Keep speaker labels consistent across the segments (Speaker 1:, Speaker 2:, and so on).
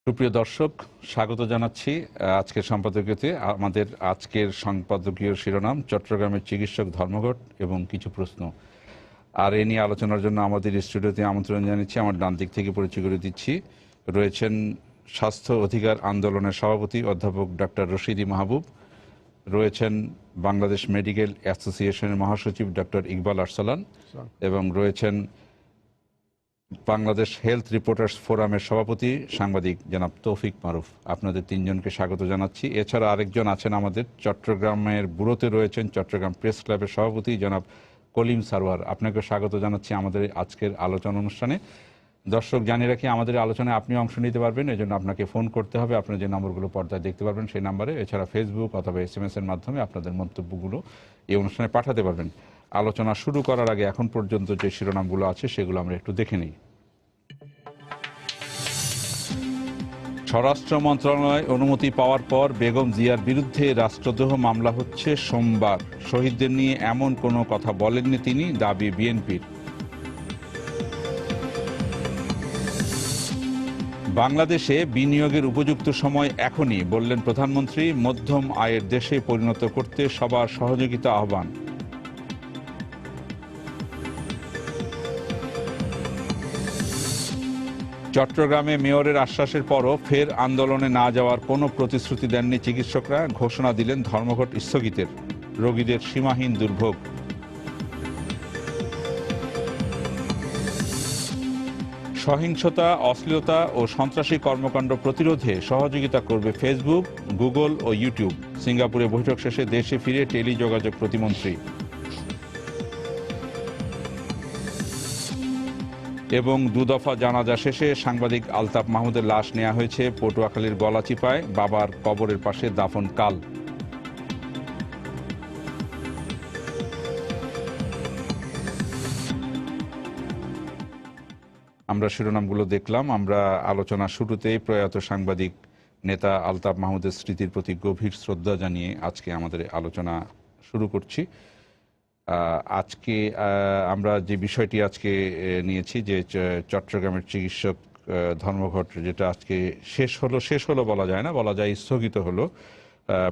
Speaker 1: সুপ্রিয় দর্শক, স্বাগত জানাচ্ছি আজকের সম্পাদকীয়তে। আমাদের আজকের সম্পাদকীয় শিরোনাম চট্টগ্রামের চিকিৎসক ধর্মঘট এবং কিছু প্রশ্ন। আর এ নিয়ে আলোচনার জন্য আমাদের স্টুডিওতে আমন্ত্রণ জানাচ্ছি, আমার ডান দিক থেকে পরিচয় করে দিচ্ছি, রয়েছেন স্বাস্থ্য অধিকার আন্দোলনের সভাপতি অধ্যাপক ডক্টর রশিদি মাহবুব, রয়েছেন বাংলাদেশ মেডিকেল অ্যাসোসিয়েশনের মহাসচিব ডক্টর ইকবাল আরসালান, এবং রয়েছেন বাংলাদেশ হেলথ রিপোর্টার্স ফোরামের সভাপতি সাংবাদিক জনাব তৌফিক মারুফ। আপনাদের তিনজনকে স্বাগত জানাচ্ছি। এছাড়া আরেকজন আছেন আমাদের, চট্টগ্রামের ব্যুরোতে রয়েছেন চট্টগ্রাম প্রেস ক্লাবের সভাপতি জনাব কলিম সারওয়ার। আপনাকে স্বাগত জানাচ্ছি আমাদের আজকের আলোচনা অনুষ্ঠানে। দর্শক, জানিয়ে রাখি, আমাদের আলোচনায় আপনি অংশ নিতে পারবেন, এই জন্য আপনাকে ফোন করতে হবে। আপনার যে নম্বরগুলো পর্দায় দেখতে পারবেন সেই নাম্বারে, এছাড়া ফেসবুক অথবা SMS এর মাধ্যমে আপনাদের মন্তব্যগুলো এই অনুষ্ঠানে পাঠাতে পারবেন। আলোচনা শুরু করার আগে এখন পর্যন্ত যে শিরোনামগুলো আছে সেগুলো আমরা একটু দেখে নিই। স্বরাষ্ট্র মন্ত্রণালয় অনুমতি পাওয়ার পর বেগম জিয়ার বিরুদ্ধে রাষ্ট্রদ্রোহ মামলা হচ্ছে সোমবার। শহীদদের নিয়ে এমন কোনো কথা বলেননি তিনি, দাবি বিএনপির। বাংলাদেশে বিনিয়োগের উপযুক্ত সময় এখনই, বললেন প্রধানমন্ত্রী। মধ্যম আয়ের দেশে পরিণত করতে সবার সহযোগিতা আহ্বান। চট্টগ্রামে মেয়রের আশ্বাসের পরও ফের আন্দোলনে না যাওয়ার কোনো প্রতিশ্রুতি দেননি চিকিৎসকরা। ঘোষণা দিলেন ধর্মঘট স্থগিতের। রোগীদের সীমাহীন দুর্ভোগ। সহিংসতা, অশ্লীলতা ও সন্ত্রাসী কর্মকাণ্ড প্রতিরোধে সহযোগিতা করবে ফেসবুক, গুগল ও ইউটিউব। সিঙ্গাপুরে বৈঠক শেষে দেশে ফিরে টেলিযোগাযোগ প্রতিমন্ত্রী। এবং দুদফা জানাজা শেষে সাংবাদিক আলতাফ মাহমুদের লাশ নেওয়া হয়েছে পটুয়াখালীর গলাচিপায়, বাবার কবরের পাশে দাফন কাল। আমরা শিরোনামগুলো দেখলাম। আমরা আলোচনা শুরুতেই প্রয়াত সাংবাদিক নেতা আলতাফ মাহমুদের স্মৃতির প্রতি গভীর শ্রদ্ধা জানিয়ে আজকে আমাদের আলোচনা শুরু করছি। আজকে আমরা যে বিষয়টি আজকে নিয়েছি, যে চট্টগ্রামের চিকিৎসক ধর্মঘট, যেটা আজকে শেষ হলো বলা যায় না, বলা যায় স্থগিত হলো।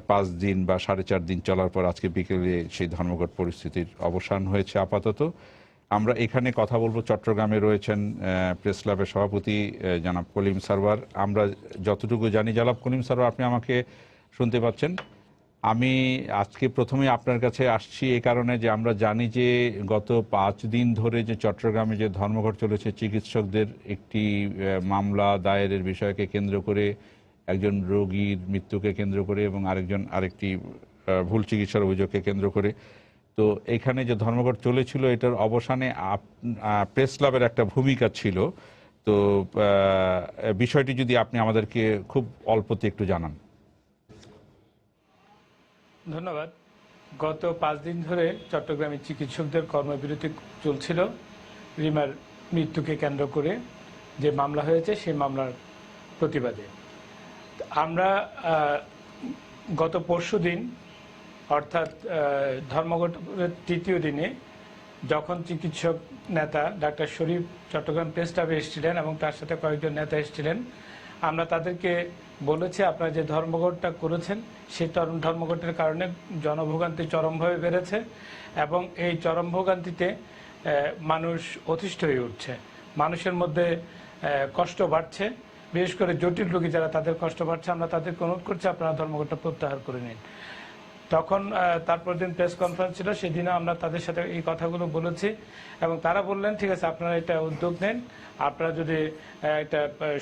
Speaker 1: 5 দিন বা 4.5 দিন চলার পর আজকে বিকেলে সেই ধর্মঘট পরিস্থিতির অবসান হয়েছে আপাতত। আমরা এখানে কথা বলবো, চট্টগ্রামে রয়েছেন প্রেস ক্লাবের সভাপতি জনাব কলিম সারওয়ার। আমরা যতটুকু জানি, জনাব কলিম সারওয়ার, আপনি আমাকে শুনতে পাচ্ছেন? আমি আজকে প্রথমে আপনার কাছে আসছি এই কারণে যে আমরা জানি যে গত 5 দিন ধরে যে চট্টগ্রামে যে ধর্মঘট চলেছে, চিকিৎসকদের একটি মামলা দায়েরের বিষয়কে কেন্দ্র করে, একজন রোগীর মৃত্যুকে কেন্দ্র করে, এবং আরেকটি ভুল চিকিৎসার অভিযোগকে কেন্দ্র করে। তো এখানে যে ধর্মঘট চলেছিল, এটার অবসানে প্রেস ক্লাবের একটা ভূমিকা ছিল। তো বিষয়টি যদি আপনি আমাদেরকে খুব অল্পতে একটু জানান।
Speaker 2: ধন্যবাদ। গত 5 দিন ধরে চট্টগ্রামের চিকিৎসকদের কর্মবিরতি চলছিল রিমার মৃত্যুকে কেন্দ্র করে যে মামলা হয়েছে সেই মামলার প্রতিবাদে। আমরা গত পরশুদিন, অর্থাৎ ধর্মঘটের 3য় দিনে, যখন চিকিৎসক নেতা ডাক্তার শরীফ চট্টগ্রাম প্রেস ক্লাবে এসেছিলেন এবং তার সাথে কয়েকজন নেতা এসেছিলেন, আমরা তাদেরকে বলেছি, আপনারা যে ধর্মঘটটা করেছেন সেই ধর্মঘটের কারণে জনভোগান্তি চরমভাবে বেড়েছে এবং এই চরম ভোগান্তিতে মানুষ অতিষ্ঠ হয়ে উঠছে। মানুষের মধ্যে কষ্ট বাড়ছে, বিশেষ করে জটিল রোগী যারা, তাদের কষ্ট বাড়ছে। আমরা তাদেরকে অনুরোধ করছি, আপনারা ধর্মঘটটা প্রত্যাহার করে নিন। তখন তারপর দিন প্রেস কনফারেন্স ছিল, সেদিনও আমরা তাদের সাথে এই কথাগুলো বলেছি এবং তারা বললেন, ঠিক আছে, আপনারা এটা উদ্যোগ নেন, আপনারা যদি একটা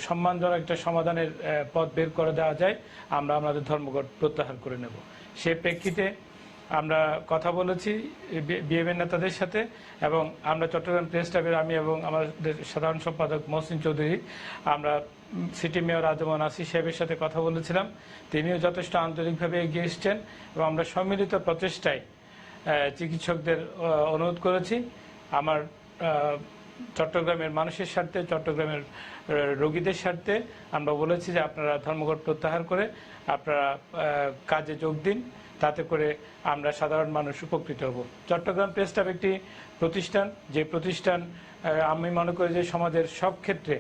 Speaker 2: সম্মানজনক একটা সমাধানের পথ বের করে দেওয়া যায়, আমরা আমাদের ধর্মঘট প্রত্যাহার করে নেব। সেই প্রেক্ষিতে আমরা কথা বলেছি বিএমএর নেতাদের সাথে, এবং আমরা চট্টগ্রাম প্রেস ক্লাবের, আমি এবং আমাদের সাধারণ সম্পাদক মহসিন চৌধুরী, আমরা সিটি মেয়র আজমান আসিফ সাহেবের সাথে কথা বলেছিলাম। তিনিও যথেষ্ট আন্তরিকভাবে এগিয়ে এসছেন এবং আমরা সম্মিলিত প্রচেষ্টায় চিকিৎসকদের অনুরোধ করেছি, আমার চট্টগ্রামের মানুষের স্বার্থে, চট্টগ্রামের রোগীদের স্বার্থে আমরা বলেছি যে আপনারা ধর্মঘট প্রত্যাহার করে আপনারা কাজে যোগ দিন, তাতে করে আমরা সাধারণ মানুষ উপকৃত হব। চট্টগ্রাম প্রেস ক্লাব একটি প্রতিষ্ঠান, যে প্রতিষ্ঠান আমি মনে করি যে সমাজের সব ক্ষেত্রে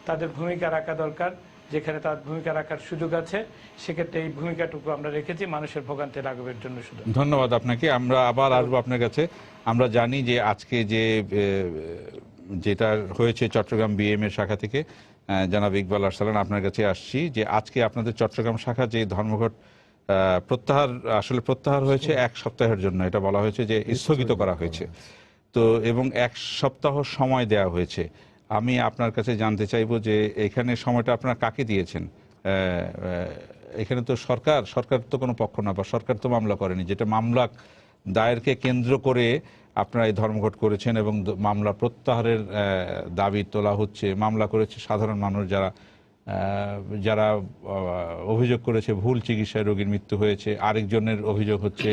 Speaker 2: তাদের ভূমিকা রাখা দরকার। যেখানে তার ভূমিকা রাখার সুযোগ আছে, সেক্ষেত্রে এই ভূমিকাটুকু আমরা রেখেছি মানুষের ভোগান্তি লাঘবের জন্য শুধু।
Speaker 1: ধন্যবাদ আপনাকে। আমরা আবার আসবো আপনার কাছে। আমরা জানি যে আজকে যে যেটা হয়েছে চট্টগ্রাম বিএম এর শাখা থেকে, জনাব ইকবাল আরসালান আপনার কাছে আসছি, যে আজকে আপনাদের চট্টগ্রাম শাখা যে ধর্মঘট প্রত্যাহার হয়েছে 1 সপ্তাহের জন্য, এটা বলা হয়েছে যে স্থগিত করা হয়েছে, তো এবং 1 সপ্তাহ সময় দেওয়া হয়েছে। আমি আপনার কাছে জানতে চাইবো যে এখানে সময়টা আপনারা কাকে দিয়েছেন? এখানে তো সরকার তো কোনো পক্ষ না, বা সরকার তো মামলা করেনি, যেটা মামলা দায়েরকে কেন্দ্র করে আপনারা এই ধর্মঘট করেছেন এবং মামলা প্রত্যাহারের দাবি তোলা হচ্ছে। মামলা করেছে সাধারণ মানুষ, যারা অভিযোগ করেছে ভুল চিকিৎসায় রোগীর মৃত্যু হয়েছে। আরেকজনের অভিযোগ হচ্ছে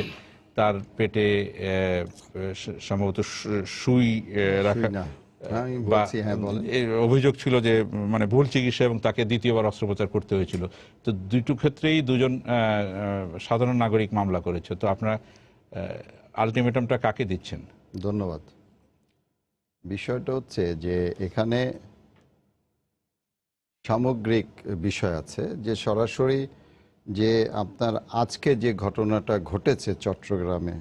Speaker 1: তার পেটে সম্ভবত সুই রাখা, অভিযোগ ছিল যে মানে ভুল চিকিৎসা এবং তাকে দ্বিতীয়বার অস্ত্রোপচার করতে হয়েছিল। তো দুটো ক্ষেত্রেই দুজন সাধারণ নাগরিক মামলা করেছে। তো আপনারা আলটিমেটামটা কাকে দিচ্ছেন?
Speaker 3: ধন্যবাদ। বিষয়টা হচ্ছে যে এখানে সামগ্রিক বিষয় আছে, যে সরাসরি যে আপনার আজকে যে ঘটনাটা ঘটেছে চট্টগ্রামে,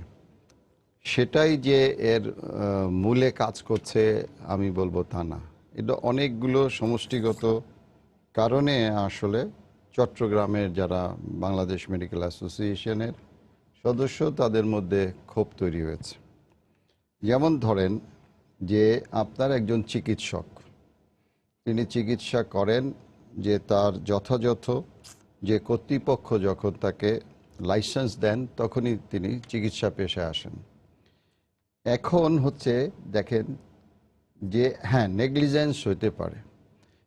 Speaker 3: সেটাই যে এর মূলে কাজ করছে আমি বলবো তা না। এটা অনেকগুলো সমষ্টিগত কারণে আসলে চট্টগ্রামের যারা বাংলাদেশ মেডিকেল অ্যাসোসিয়েশনের সদস্য, তাদের মধ্যে ক্ষোভ তৈরি হয়েছে। যেমন ধরেন যে আপনার একজন চিকিৎসক, তিনি চিকিৎসা করেন, যে তার যথাযথ যে কর্তৃপক্ষ যখন তাকে লাইসেন্স দেন তখনই তিনি চিকিৎসা পেশায় আসেন। এখন হচ্ছে দেখেন যে হ্যাঁ, নেগলিজেন্স হইতে পারে,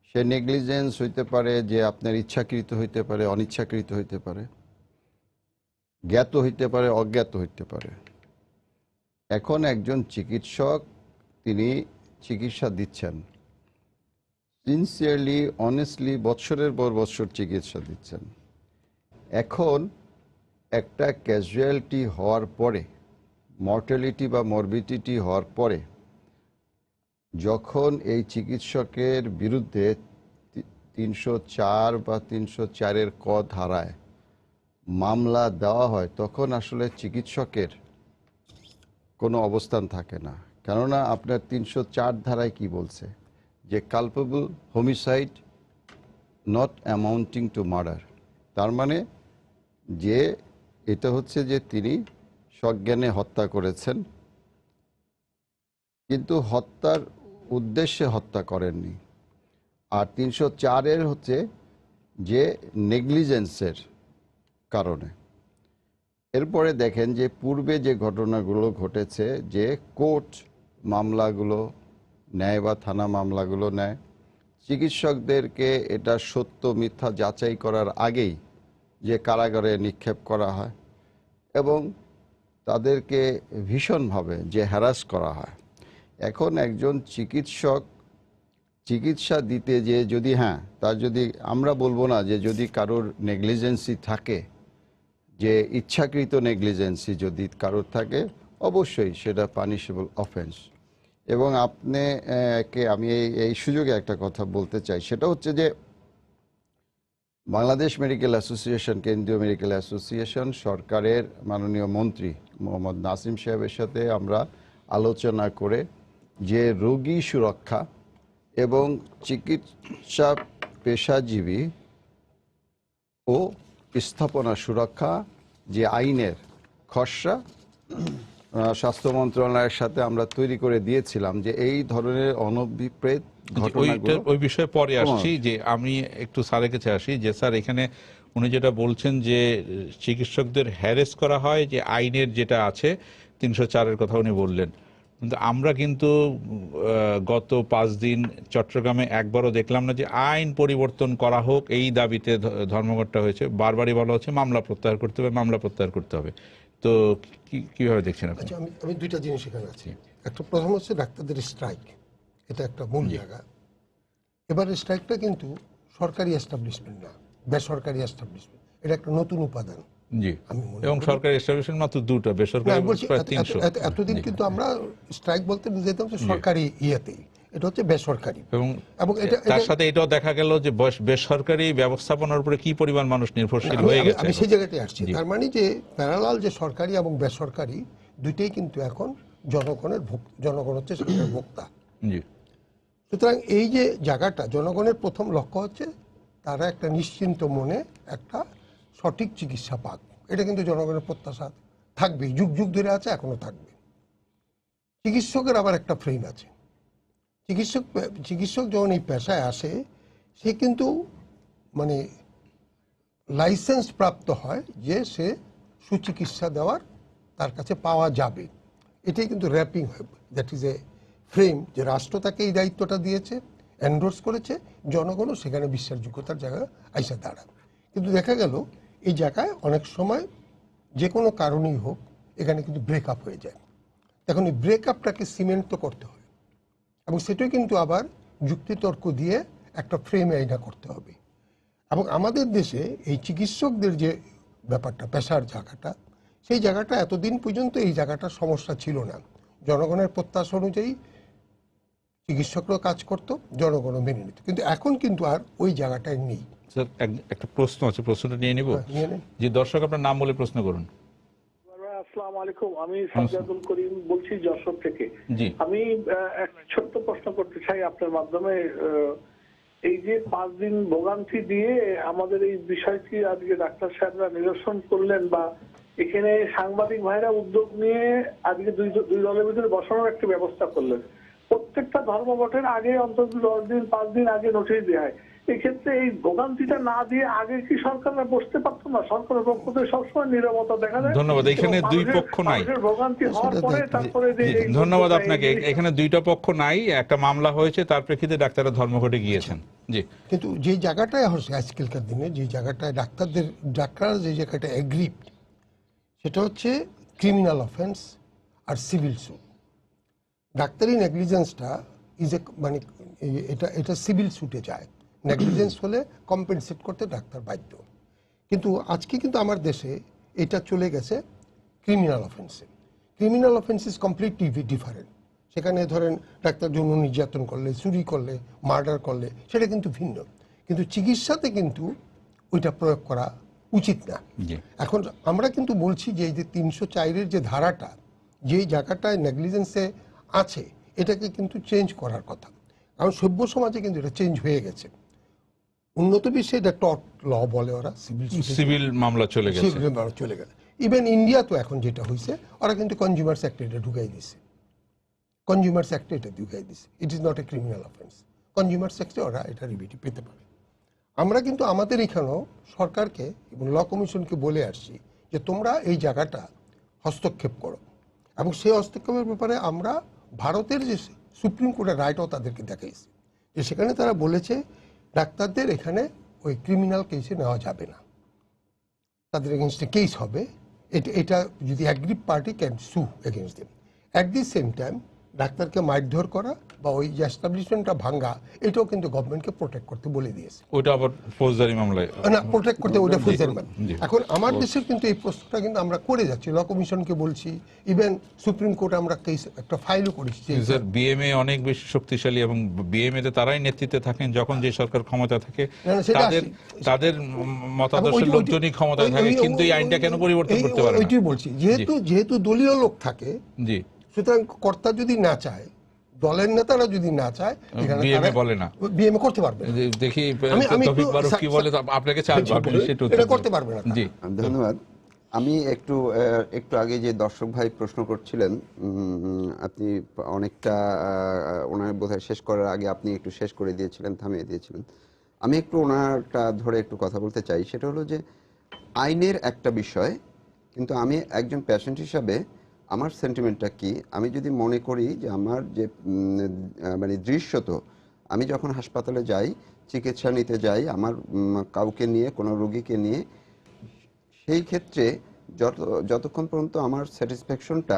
Speaker 3: সে নেগলিজেন্স হইতে পারে যে আপনার ইচ্ছাকৃত হইতে পারে, অনিচ্ছাকৃত হইতে পারে, জ্ঞাত হইতে পারে, অজ্ঞাত হইতে পারে। এখন একজন চিকিৎসক তিনি চিকিৎসা দিচ্ছেন, সিনসিয়ারলি অনেস্টলি বৎসরের পর বৎসর চিকিৎসা দিচ্ছেন। এখন একটা ক্যাজুয়ালিটি হওয়ার পরে, মর্টালিটি বা মরবিডিটি হওয়ার পরে, যখন এই চিকিৎসকের বিরুদ্ধে 304 বা 304-এর ক ধারায় মামলা দেওয়া হয়, তখন আসলে চিকিৎসকের কোনো অবস্থান থাকে না। কেননা আপনার 304 ধারায় কি বলছে, যে culpable homicide not amounting to murder. তার মানে যে এটা হচ্ছে যে তিনি সজ্ঞানে হত্যা করেছেন, কিন্তু হত্যার উদ্দেশ্যে হত্যা করেননি। আর 304-এর হচ্ছে যে নেগলিজেন্সের কারণে। এরপরে দেখেন যে পূর্বে যে ঘটনাগুলো ঘটেছে, যে কোর্ট মামলাগুলো নেয় বা থানা মামলাগুলো নেয়, চিকিৎসকদেরকে এটা সত্য মিথ্যা যাচাই করার আগেই যে কারাগারে নিক্ষেপ করা হয় এবং তাদেরকে ভীষণভাবে যে হ্যারাস করা হয়। এখন একজন চিকিৎসক চিকিৎসা দিতে যে যদি তার যদি, আমরা বলবো না যে যদি কারোর নেগলিজেন্সি থাকে, যে ইচ্ছাকৃত নেগলিজেন্সি যদি কারোর থাকে, অবশ্যই সেটা পানিশেবল অফেন্স। এবং আমি এই সুযোগে একটা কথা বলতে চাই, সেটা হচ্ছে যে বাংলাদেশ মেডিকেল অ্যাসোসিয়েশন, কেন্দ্রীয় মেডিকেল অ্যাসোসিয়েশন, সরকারের মাননীয় মন্ত্রী মোহাম্মদ নাসিম সাহেবের সাথে আমরা আলোচনা করে যে রোগী সুরক্ষা এবং চিকিৎসা পেশাজীবী ও স্থাপনা সুরক্ষা যে আইনের খসড়া স্বাস্থ্য মন্ত্রণালয়ের সাথে আমরা তৈরি করে দিয়েছিলাম, যে এই ধরনের অনভিপ্রেত ঘটনাগুলো,
Speaker 1: ওই বিষয়ে পরে আসছি। যে আমি একটু স্যারের কাছে আসি, যে স্যার এখানে উনি যেটা বলছেন যে চিকিৎসকদের হ্যারেস করা হয়, যে আইনের যেটা আছে 304-এর কথা উনি বললেন, কিন্তু আমরা কিন্তু গত 5 দিন চট্টগ্রামে একবারও দেখলাম না যে আইন পরিবর্তন করা হোক, এই দাবিতে ধর্মঘটটা হয়েছে। বারবারই বলা হচ্ছে মামলা প্রত্যাহার করতে হবে, মামলা প্রত্যাহার করতে হবে। তো কিভাবে দেখছেন আপনি?
Speaker 4: আচ্ছা, আমি দুইটা জিনিস এখানে আছে। একটা প্রথম হচ্ছে ডাক্তারদের স্ট্রাইক, এটা একটা মূল জায়গা। এবার স্ট্রাইকটা কিন্তু সরকারি এস্টাবলিশমেন্ট না, বেসরকারি এস্টাবলিশমেন্ট, এটা একটা নতুন উপাদান।
Speaker 1: জি, এবং সরকারি এস্টাবলিশমেন্ট মাত্র 2টা, বেসরকারি প্রায় 300।
Speaker 4: এতদিন কিন্তু আমরা স্ট্রাইক বলতে যেতাম যে সরকারি ইয়েতেই, এটা হচ্ছে বেসরকারি।
Speaker 1: এবং
Speaker 4: এবং
Speaker 1: তার সাথে এটাও দেখা গেল যে বেসরকারি ব্যবস্থাপনার উপরে কি পরিমাণ মানুষ নির্ভরশীল হয়ে গেছে।
Speaker 4: আমি সেই জায়গাতে আসছি। তার মানে যে প্যারালাল যে সরকারি এবং বেসরকারি দুইটাই কিন্তু এখন জনগণ হচ্ছে সরকারের ভোক্তা।
Speaker 1: জি।
Speaker 4: সুতরাং এই যে জায়গাটা জনগণের প্রথম লক্ষ্য হচ্ছে তারা একটা নিশ্চিন্ত মনে একটা সঠিক চিকিৎসা পাক। এটা কিন্তু জনগণের প্রত্যাশা থাকবেই, যুগ যুগ ধরে আছে, এখনো থাকবে। চিকিৎসকের আবার একটা ফ্রেম আছে। চিকিৎসক যখন এই পেশায় আসে সে কিন্তু মানে লাইসেন্স প্রাপ্ত হয় যে সে সুচিকিৎসা দেওয়ার তার কাছে পাওয়া যাবে। এটাই কিন্তু wrapping, that is A frame, যে রাষ্ট্র তাকে এই দায়িত্বটা দিয়েছে, এন্ডোর্স করেছে, জনগণও সেখানে বিশ্বাসযোগ্যতার জায়গায় আইসা দাঁড়ায়। কিন্তু দেখা গেল এই জায়গায় অনেক সময় যে কোনো কারণেই হোক এখানে কিন্তু ব্রেকআপ হয়ে যায়। এখন এই ব্রেকআপটাকে সিমেন্ট তো করতে হয় এবং সেটাই কিন্তু আবার যুক্তিতর্ক দিয়ে একটা ফ্রেমে আইনা করতে হবে। এবং আমাদের দেশে এই চিকিৎসকদের যে ব্যাপারটা, পেশার জায়গাটা, সেই জায়গাটা এতদিন পর্যন্ত এই জায়গাটার সমস্যা ছিল না। জনগণের প্রত্যাশা অনুযায়ী চিকিৎসকরাও কাজ করত, জনগণও মেনে নিত। কিন্তু এখন কিন্তু আর ওই জায়গাটায় নেই।
Speaker 1: স্যার একটা প্রশ্ন আছে, প্রশ্নটা নিয়ে নিব।
Speaker 4: নিয়ে নেন।
Speaker 1: জি, দর্শক আপনার নাম বলে প্রশ্ন করুন।
Speaker 5: আসসালামু আলাইকুম, আমি সাজ্জাদুল করিম বলছি যশোর থেকে।
Speaker 1: জি।
Speaker 5: আমি একটা ছোট্ট প্রশ্ন করতে চাই আপনার মাধ্যমে। এই যে 5 দিন ভোগান্তি দিয়ে আমাদের এই বিষয়টি আজকে ডাক্তার সাহেবরা নিরসন করলেন, বা এখানে সাংবাদিক ভাইরা উদ্যোগ নিয়ে আজকে দুই দলের ভিতরে বসানোর একটা ব্যবস্থা করলেন। প্রত্যেকটা ধর্মঘটের আগে অন্তত 10 দিন 5 দিন আগে নোটিশ দেওয়া হয়। এক্ষেত্রে এই ভোগান্তিটা না দিয়ে আগে কি সরকাররা বসতে পারতো না? সরকারের পক্ষ থেকে সবসময় নীরবতা দেখা যায়।
Speaker 1: ধন্যবাদ। এখানে দুই পক্ষ নাই।
Speaker 5: ভোগান্তি হওয়ার পরে তারপরে
Speaker 1: ধন্যবাদ আপনাকে। এখানে দুইটা পক্ষ নাই, একটা মামলা হয়েছে, তার প্রেক্ষিতে ডাক্তাররা ধর্মঘটে গিয়েছেন। জি।
Speaker 4: কিন্তু যে জায়গাটায় হচ্ছে আজকালকার দিনে, যে জায়গাটায় ডাক্তাররা যে জায়গাটা এগ্রিড, সেটা হচ্ছে ক্রিমিনাল অফেন্স আর সিভিল স্যুট। ডাক্তারি নেগলিজেন্সটা মানে এটা সিভিল স্যুটে যায়। নেগলিজেন্স হলে কম্পেনসেট করতে ডাক্তার বাধ্য। কিন্তু আজকে কিন্তু আমার দেশে এটা চলে গেছে ক্রিমিনাল অফেন্সে। Criminal offence is completely different. সেখানে ধরেন ডাক্তার যৌন নির্যাতন করলে, চুরি করলে, মার্ডার করলে সেটা কিন্তু ভিন্ন। কিন্তু চিকিৎসাতে কিন্তু ওইটা প্রয়োগ করা উচিত না। এখন আমরা কিন্তু বলছি যে এই যে 304-এর যে ধারাটা, যেই জায়গাটায় নেগলিজেন্সে আছে, এটাকে কিন্তু চেঞ্জ করার কথা। কারণ সভ্য সমাজে কিন্তু এটা চেঞ্জ হয়ে গেছে। উন্নত বিশ্বে এটা টর্ট ল বলে, ওরা
Speaker 1: সিভিল মামলা চলে গেছে।
Speaker 4: চলে গেছে। ইভেন ইন্ডিয়া তো এখন যেটা হয়েছে, ওরা কিন্তু কনজিউমার্স অ্যাক্টে এটা ঢুকাই দিছে। কনজিউমার্স অ্যাক্টে এটা ঢুকাই দিছে। It is not a criminal offence. Consumers অ্যাক্টে ওরা এটা রিভিটি পেতে পারে। আমরা কিন্তু আমাদের এখানেও সরকারকে এবং ল কমিশনকে বলে আসছি যে তোমরা এই জায়গাটা হস্তক্ষেপ করো। এবং সেই হস্তক্ষেপের ব্যাপারে আমরা ভারতের যে সুপ্রিম কোর্টের রায়টাও তাদেরকে দেখাইছি, যে সেখানে তারা বলেছে ডাক্তারদের এখানে ওই ক্রিমিনাল কেসে নেওয়া যাবে না, তাদের এগেনস্টে কেস হবে। এটা যদি অ্যাগ্রিভ পার্টি ক্যান সু against them. At the same time ডাক্তারকে মারধর করা বা ওই যে এস্টাবলিশমেন্টটা ভাঙ্গা, এটাও কিন্তু গভর্নমেন্টকে প্রোটেক্ট করতে বলে দিয়েছে।
Speaker 1: ওটা আবার ফৌজদারি মামলায়
Speaker 4: না, প্রোটেক্ট করতে ওটা ফৌজদারি মামলা। এখন আমার দেশের কিন্তু এই প্রশ্নটা কিন্তু আমরা করে যাচ্ছি, ল কমিশনকে বলছি, ইভেন সুপ্রিম কোর্টে আমরা কেস একটা ফাইলও করেছি।
Speaker 1: স্যার, বিএমএ অনেক বেশি শক্তিশালী এবং বিএমএ তে তারাই নেতৃত্বে থাকেন যখন যে সরকার ক্ষমতা থাকে, তাদের মতাদর্শের লোকজনই ক্ষমতায় থাকে, কিন্তু এই আইনটা কেন পরিবর্তন করতে পারে না?
Speaker 4: ওইটাই বলছি, যেহেতু দলীয় লোক থাকে,
Speaker 1: জি,
Speaker 4: সুতরাং কর্তা যদি না চায়, দলের নেতারা যদি না চায়,
Speaker 1: বিএমএ বলে না,
Speaker 4: বিএমএ করতে পারবে না।
Speaker 1: দেখি তৌফিক বারুক কি বলে, আপনাকে
Speaker 4: এটা করতে পারবে না।
Speaker 1: জি,
Speaker 3: ধন্যবাদ। আমি একটু আগে যে দর্শক ভাই প্রশ্ন করছিলেন, আপনি অনেকটা ওনার বোধহয় শেষ করার আগে আপনি একটু শেষ করে দিয়েছিলেন, থামিয়ে দিয়েছিলেন। আমি একটু ওনারটা ধরে একটু কথা বলতে চাই। সেটা হলো যে আইনের একটা বিষয়, কিন্তু আমি একজন পেশেন্ট হিসাবে আমার সেন্টিমেন্টটা কি, আমি যদি মনে করি যে আমার যে মানে দৃশ্যত আমি যখন হাসপাতালে যাই, চিকিৎসা নিতে যাই, আমার কাউকে নিয়ে, কোনো রোগীকে নিয়ে, সেই ক্ষেত্রে যতক্ষণ পর্যন্ত আমার স্যাটিসফ্যাকশনটা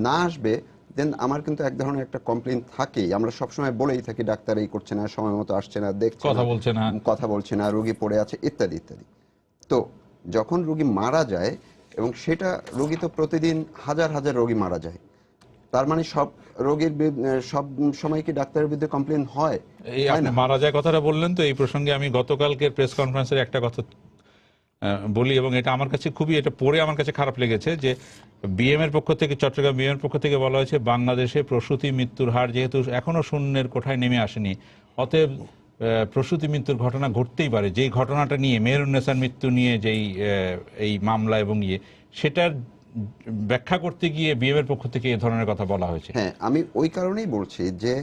Speaker 3: না আসবে, দেন আমার কিন্তু এক ধরনের একটা কমপ্লেইন থাকেই। আমরা সবসময় বলেই থাকি ডাক্তার এই করছে না, সময় মতো আসছে না, দেখছে কথা বলছে না, রোগী পড়ে আছে, ইত্যাদি ইত্যাদি। তো যখন রোগী মারা যায়, এবং সেটা রোগী তো প্রতিদিন হাজার হাজার রোগী মারা যায়,
Speaker 6: তার মানে সব রোগীর সব সময় কি ডাক্তারের বিরুদ্ধে কমপ্লেন হয়?
Speaker 1: এই আপনি মারা যায় কথাটা বললেন, তো এই প্রসঙ্গে আমি গতকালকের প্রেস কনফারেন্সের একটা কথা বলি, এবং এটা আমার কাছে খুবই, এটা পড়ে আমার কাছে খারাপ লেগেছে যে বিএম এর পক্ষ থেকে, চট্টগ্রাম বিএম এর পক্ষ থেকে বলা হয়েছে বাংলাদেশে প্রসূতি মৃত্যুর হার যেহেতু এখনো শূন্যের কোঠায় নেমে আসেনি, অতএব প্রসূতি মৃত্যুর ঘটনা ঘটতেই পারে। যেই ঘটনাটা নিয়ে, মেহেরুন্নেসার মৃত্যু নিয়ে যেই এই মামলা এবং সেটার ব্যাখ্যা করতে গিয়ে বিএম এর পক্ষ থেকে এ ধরনের কথা বলা হয়েছে।
Speaker 6: হ্যাঁ, আমি ওই কারণেই বলছি যে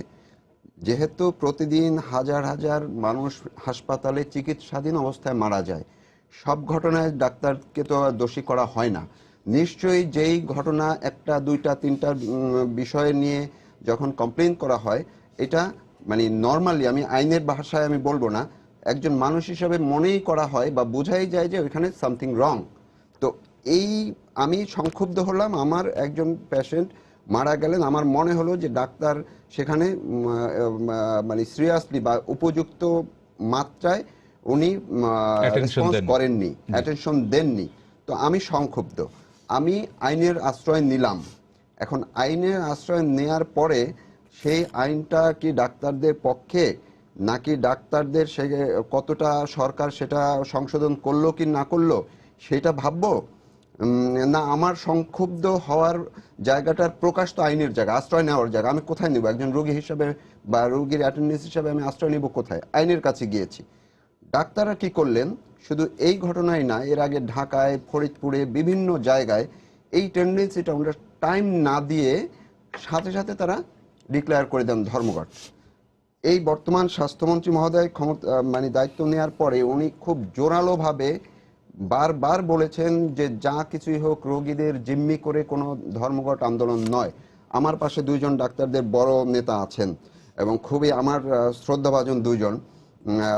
Speaker 6: যেহেতু প্রতিদিন হাজার হাজার মানুষ হাসপাতালে চিকিৎসাধীন অবস্থায় মারা যায়, সব ঘটনায় ডাক্তারকে তো আর দোষী করা হয় না। নিশ্চয়ই যেই ঘটনা একটা দুইটা তিনটা বিষয় নিয়ে যখন কমপ্লেন করা হয়, এটা মানে নর্মালি, আমি আইনের ভাষায় আমি বলবো না, একজন মানুষ হিসাবে মনেই করা হয় বা বোঝাই যায় যে ওইখানে সামথিং রং। তো এই আমি সংক্ষুব্ধ হলাম, আমার একজন পেশেন্ট মারা গেলেন, আমার মনে হলো যে ডাক্তার সেখানে মানে সিরিয়াসলি বা উপযুক্ত মাত্রায় উনি রেসপন্স করেননি, অ্যাটেনশন দেননি। তো আমি সংক্ষুব্ধ, আমি আইনের আশ্রয় নিলাম। এখন আইনের আশ্রয় নেয়ার পরে সেই আইনটা কি ডাক্তারদের পক্ষে, নাকি ডাক্তারদের সে কতটা সরকার সেটা সংশোধন করলো কি না করলো সেটা ভাববো, না আমার সংক্ষুব্ধ হওয়ার জায়গাটার প্রকাশ তো আইনের জায়গা, আশ্রয় নেওয়ার জায়গা। আমি কোথায় নিব একজন রোগী হিসাবে বা রোগীর অ্যাটেন্ডেন্স হিসাবে? আমি আশ্রয় নিব কোথায়? আইনের কাছে গিয়েছি। ডাক্তাররা কি করলেন, শুধু এই ঘটনাই না, এর আগে ঢাকায়, ফরিদপুরে, বিভিন্ন জায়গায় এই টেন্ডেন্সিটা আমরা টাইম না দিয়ে সাথে সাথে তারা ডিক্লেয়ার করে দেন ধর্মঘট। এই বর্তমান স্বাস্থ্যমন্ত্রী মহোদয় ক্ষমতা মানে দায়িত্ব নেওয়ার পরে উনি খুব জোরালোভাবে বারবার বলেছেন যে যা কিছুই হোক রোগীদের জিম্মি করে কোনো ধর্মঘট আন্দোলন নয়। আমার পাশে দুইজন ডাক্তারদের বড় নেতা আছেন এবং খুবই আমার শ্রদ্ধাভাজন দুইজন,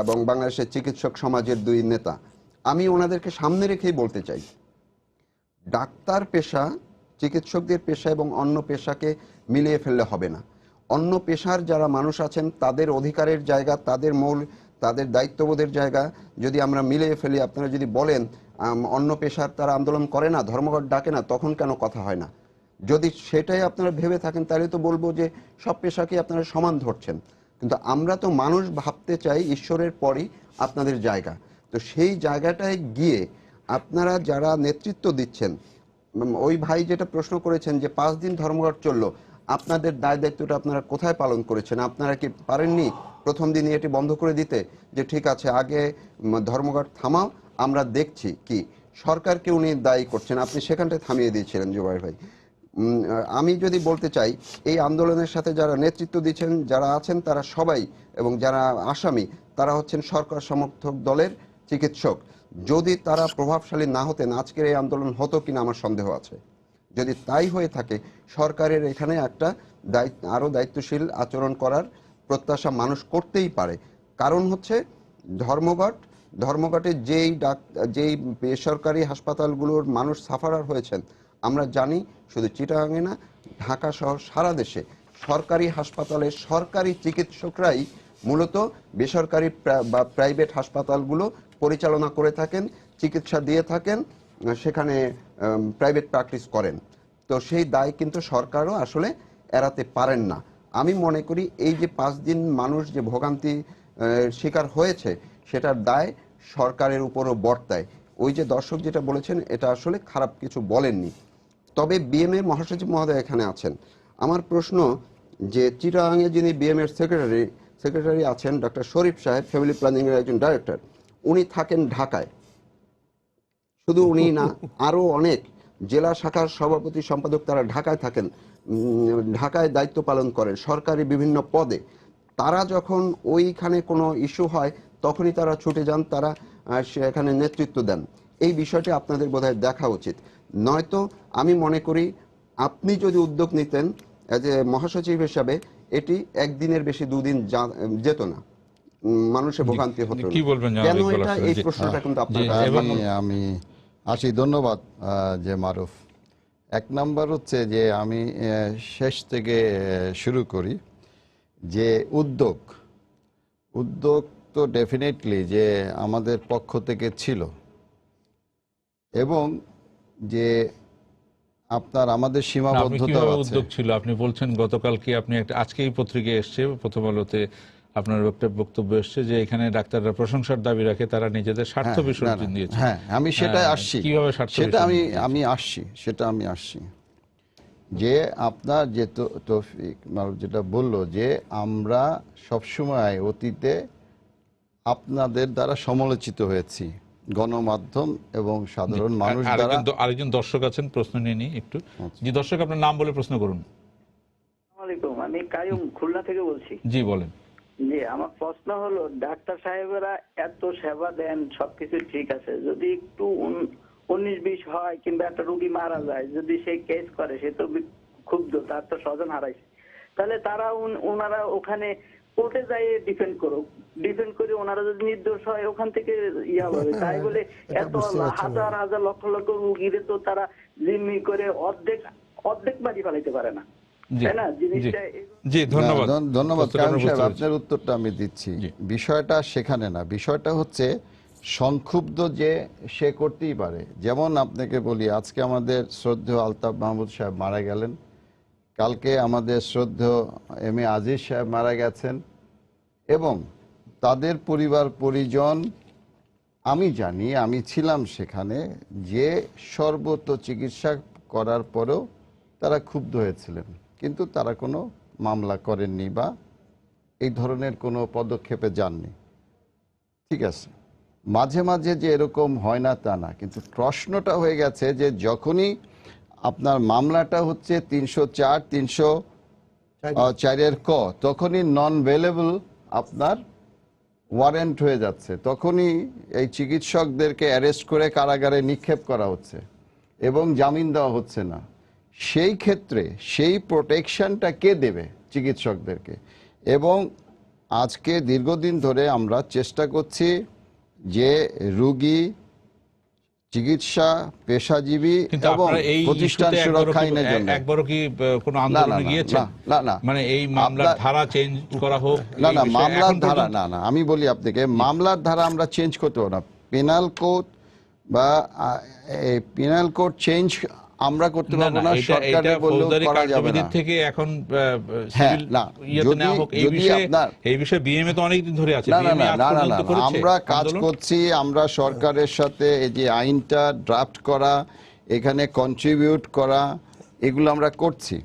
Speaker 6: এবং বাংলাদেশের চিকিৎসক সমাজের দুই নেতা। আমি ওনাদেরকে সামনে রেখেই বলতে চাই, ডাক্তার পেশা, চিকিৎসকদের পেশা এবং অন্য পেশাকে মিলিয়ে ফেললে হবে না। অন্য পেশার যারা মানুষ আছেন তাদের অধিকারের জায়গা, তাদের মূল, তাদের দায়িত্ববোধের জায়গা যদি আমরা মিলিয়ে ফেলি, আপনারা যদি বলেন অন্য পেশার তারা আন্দোলন করে না, ধর্মঘট ডাকে না, তখন কেন কথা হয় না? যদি সেটাই আপনারা ভেবে থাকেন তাহলে তো বলবো যে সব পেশাকে আপনারা সমান ধরছেন। কিন্তু আমরা তো মানুষ ভাবতে চাই ঈশ্বরের পরই আপনাদের জায়গা। তো সেই জায়গাটায় গিয়ে আপনারা যারা নেতৃত্ব দিচ্ছেন, ওই ভাই যেটা প্রশ্ন করেছেন যে 5 দিন ধর্মঘট চললো, আপনাদের দায় দায়িত্বটা আপনারা কোথায় পালন করেছেন? আপনারা কি পারেননি প্রথম দিনই এটি বন্ধ করে দিতে, যে ঠিক আছে আগে ধর্মঘট থামাও, আমরা দেখছি? কি সরকারকে উনি দায়ী করছেন, আপনি সেখানটায় থামিয়ে দিয়েছিলেন জুবাইর ভাই। আমি যদি বলতে চাই, এই আন্দোলনের সাথে যারা নেতৃত্ব দিচ্ছেন, যারা আছেন, তারা সবাই, এবং যারা আসামি তারা হচ্ছেন সরকার সমর্থক দলের চিকিৎসক। যদি তারা প্রভাবশালী না হতেন আজকের এই আন্দোলন হতো কিনা আমার সন্দেহ আছে। যদি তাই হয়ে থাকে, সরকারের এখানে একটা আরো দায়িত্বশীল আচরণ করার প্রত্যাশা মানুষ করতেই পারে। কারণ হচ্ছে ধর্মঘটে যেই বেসরকারি হাসপাতালগুলোর মানুষ সাফারার হয়েছেন, আমরা জানি শুধু চিটাগাঙে না, ঢাকা সহ সারা দেশে সরকারি হাসপাতালে সরকারি চিকিৎসকরাই মূলত বেসরকারি বা প্রাইভেট হাসপাতালগুলো পরিচালনা করে থাকেন, চিকিৎসা দিয়ে থাকেন, সেখানে প্রাইভেট প্র্যাকটিস করেন। তো সেই দায় কিন্তু সরকারও আসলে এড়াতে পারেন না। আমি মনে করি এই যে 5 দিন মানুষ যে ভোগান্তি শিকার হয়েছে, সেটার দায় সরকারের উপরও বর্তায়। ওই যে দর্শক যেটা বলেছেন, এটা আসলে খারাপ কিছু বলেননি। তবে বিএমএ মহাসচিব মহোদয় এখানে আছেন। আমার প্রশ্ন যে চিটাগাঙে যিনি বিএমএর সেক্রেটারি আছেন, ডক্টর শরীফ সাহেব, ফ্যামিলি প্ল্যানিং এর একজন ডাইরেক্টর, উনি থাকেন ঢাকায়। শুধু উনি না, আরো অনেক জেলা শাখার সভাপতি সম্পাদক তারা ঢাকায় থাকেন, ঢাকায় দায়িত্ব পালন করেন সরকারি বিভিন্ন পদে। তারা যখন ওইখানে কোনো ইস্যু হয় তখনই তারা ছুটে যান, তারা সেখানে নেতৃত্ব দেন। এই বিষয়টি আপনাদের বোধহয় দেখা উচিত। নয়তো আমি মনে করি আপনি যদি উদ্যোগ নিতেন এজ এ মহাসচিব হিসাবে, এটি একদিনের বেশি 2 দিন যেত না, মানুষের ভোগান্তি হতো না।
Speaker 1: কি বলবেন
Speaker 6: কেন এটা, এই প্রশ্নটা কিন্তু আপনার।
Speaker 3: আমি আসি, ধন্যবাদ যে মারুফ। 1 নাম্বার হচ্ছে যে আমি শেষ থেকে শুরু করি, যে উদ্যোগ তো ডেফিনেটলি যে আমাদের পক্ষ থেকে ছিল, এবং যে আপনার আমাদের
Speaker 1: আপনি
Speaker 3: সীমাবদ্ধতা
Speaker 1: কিভাবে
Speaker 3: আছে।
Speaker 1: উদ্যোগ ছিল? আপনি বলছেন গতকালকে আপনি একটা, আজকেই পত্রিকায় এসছে, প্রথম আলোতে আপনার একটা বক্তব্য এসছে যে এখানে ডাক্তাররা প্রশংসার দাবি রাখে, তারা নিজেদের স্বার্থ
Speaker 3: হ্যাঁ,
Speaker 1: বিসর্জন
Speaker 3: না, না,
Speaker 1: দিয়েছে।
Speaker 3: হ্যাঁ, আমি সেটাই আসছি।
Speaker 1: কিভাবে স্বার্থ
Speaker 3: সেটা
Speaker 1: বিসর্জন
Speaker 3: আমি
Speaker 1: দিয়েছে?
Speaker 3: আমি আসছি, সেটা আমি আসছি। যে আপনার যে তৌফিক মারুফ যেটা বললো যে আমরা সবসময় অতীতে আপনাদের দ্বারা সমালোচিত হয়েছি, গণমাধ্যম এবং সাধারণ মানুষ দ্বারা।
Speaker 1: আরেকজন দর্শক আছেন, প্রশ্ন নিয়ে নিই একটু। জি দর্শক, আপনার নাম বলে প্রশ্ন করুন।
Speaker 7: আসসালামাইকুম, আমি কায়ুম খুলনা থেকে বলছি।
Speaker 1: জি বলেন।
Speaker 7: জি, আমার প্রশ্ন হলো, ডাক্তার সাহেবেরা এত সেবা দেন, সবকিছু ঠিক আছে, যদি একটু 19-20 হয় কিংবা একটা রোগী মারা যায়, যদি সে কেস করে, সে তো ক্ষুব্ধ, তার তো স্বজন হারাইছে, তাহলে তারা ওনারা ওখানে কোর্টে যাই ডিফেন্ড করে ওনারা যদি নির্দোষ হয় ওখান থেকে ইয়া হবে। তাই বলে এত হাজার হাজার লক্ষ লক্ষ রোগীরে তো তারা জিম্মি করে অর্ধেক বাড়ি ফেলাইতে পারে না, তাই না? জিনিসটা
Speaker 1: জি ধন্যবাদ।
Speaker 3: ধন্যবাদ
Speaker 1: প্রশ্নটা
Speaker 3: কায়ুম
Speaker 1: আমরা
Speaker 3: সাহেব,
Speaker 1: বুঝতে
Speaker 3: আপনার উত্তরটা আমি দিচ্ছি।
Speaker 1: জি।
Speaker 3: বিষয়টা সেখানে না, বিষয়টা হচ্ছে সংক্ষুব্ধ যে সে করতেই পারে। যেমন আপনাকে বলি, আজকে আমাদের শ্রদ্ধেয় আলতাফ মাহমুদ সাহেব মারা গেলেন, কালকে আমাদের শ্রদ্ধেয় এম এ আজিজ সাহেব মারা গেছেন, এবং তাদের পরিবার পরিজন, আমি জানি, আমি ছিলাম সেখানে, যে সর্বত্র চিকিৎসা করার পরেও তারা ক্ষুব্ধ হয়েছিলেন, কিন্তু তারা কোনো মামলা করেননি বা এই ধরনের কোনো পদক্ষেপে যাননি। ঠিক আছে, মাঝে মাঝে যে এরকম হয় না তা না, কিন্তু প্রশ্নটা হয়ে গেছে যে যখনই আপনার মামলাটা হচ্ছে 304, 304 ক, তখনই নন ভেলেবল আপনার ওয়ারেন্ট হয়ে যাচ্ছে, তখনই এই চিকিৎসকদেরকে অ্যারেস্ট করে কারাগারে নিক্ষেপ করা হচ্ছে এবং জামিন দেওয়া হচ্ছে না। সেই ক্ষেত্রে সেই প্রোটেকশনটা কে দেবে চিকিৎসকদেরকে? এবং আজকে দীর্ঘদিন ধরে আমরা চেষ্টা করছি যে রোগী, চিকিৎসা পেশাজীবী
Speaker 1: কিন্তু
Speaker 3: এবং
Speaker 1: আপনারা এই
Speaker 3: প্রতিষ্ঠান
Speaker 1: ইস্যুতে
Speaker 3: সুরক্ষা আইনের জন্য
Speaker 1: একবারও কি কোনো আন্দোলনে গিয়েছেন?
Speaker 3: না,
Speaker 1: মানে এই মামলার ধারা চেঞ্জ করা হোক?
Speaker 3: না,
Speaker 1: এই
Speaker 3: না,
Speaker 1: বিষয়ে
Speaker 3: মামলার
Speaker 1: এখন
Speaker 3: ধারা
Speaker 1: পর্যন্ত-
Speaker 3: না, আমি বলি আপনাকে, মামলার ধারা আমরা চেঞ্জ করতে পারবো না। পেনাল কোড বা পেনাল কোড চেঞ্জ আমরা করতে পারবো না, সরকারে বললেও
Speaker 1: ফৌজদারি
Speaker 3: করা যাবে
Speaker 1: কার্যবিধির
Speaker 3: না।
Speaker 1: থেকে এখন
Speaker 3: হ্যাঁ,
Speaker 1: সিভিল
Speaker 3: না,
Speaker 1: ইয়েতে নেওয়া হোক, এই
Speaker 3: যদি
Speaker 1: বিষয়ে
Speaker 3: আপনার
Speaker 1: এই বিষয়ে বিএমএ তো অনেকদিন ধরে আছে।
Speaker 3: না, না,
Speaker 1: BMA
Speaker 3: না,
Speaker 1: আজ
Speaker 3: না, না,
Speaker 1: পর্যন্ত
Speaker 3: না,
Speaker 1: করেছে
Speaker 3: আমরা কাজ
Speaker 1: আন্দোলন?
Speaker 3: করছি, আমরা সরকারের সাথে এই যে আইনটা ড্রাফট করা, এখানে কন্ট্রিবিউট করা, এগুলো আমরা করছি।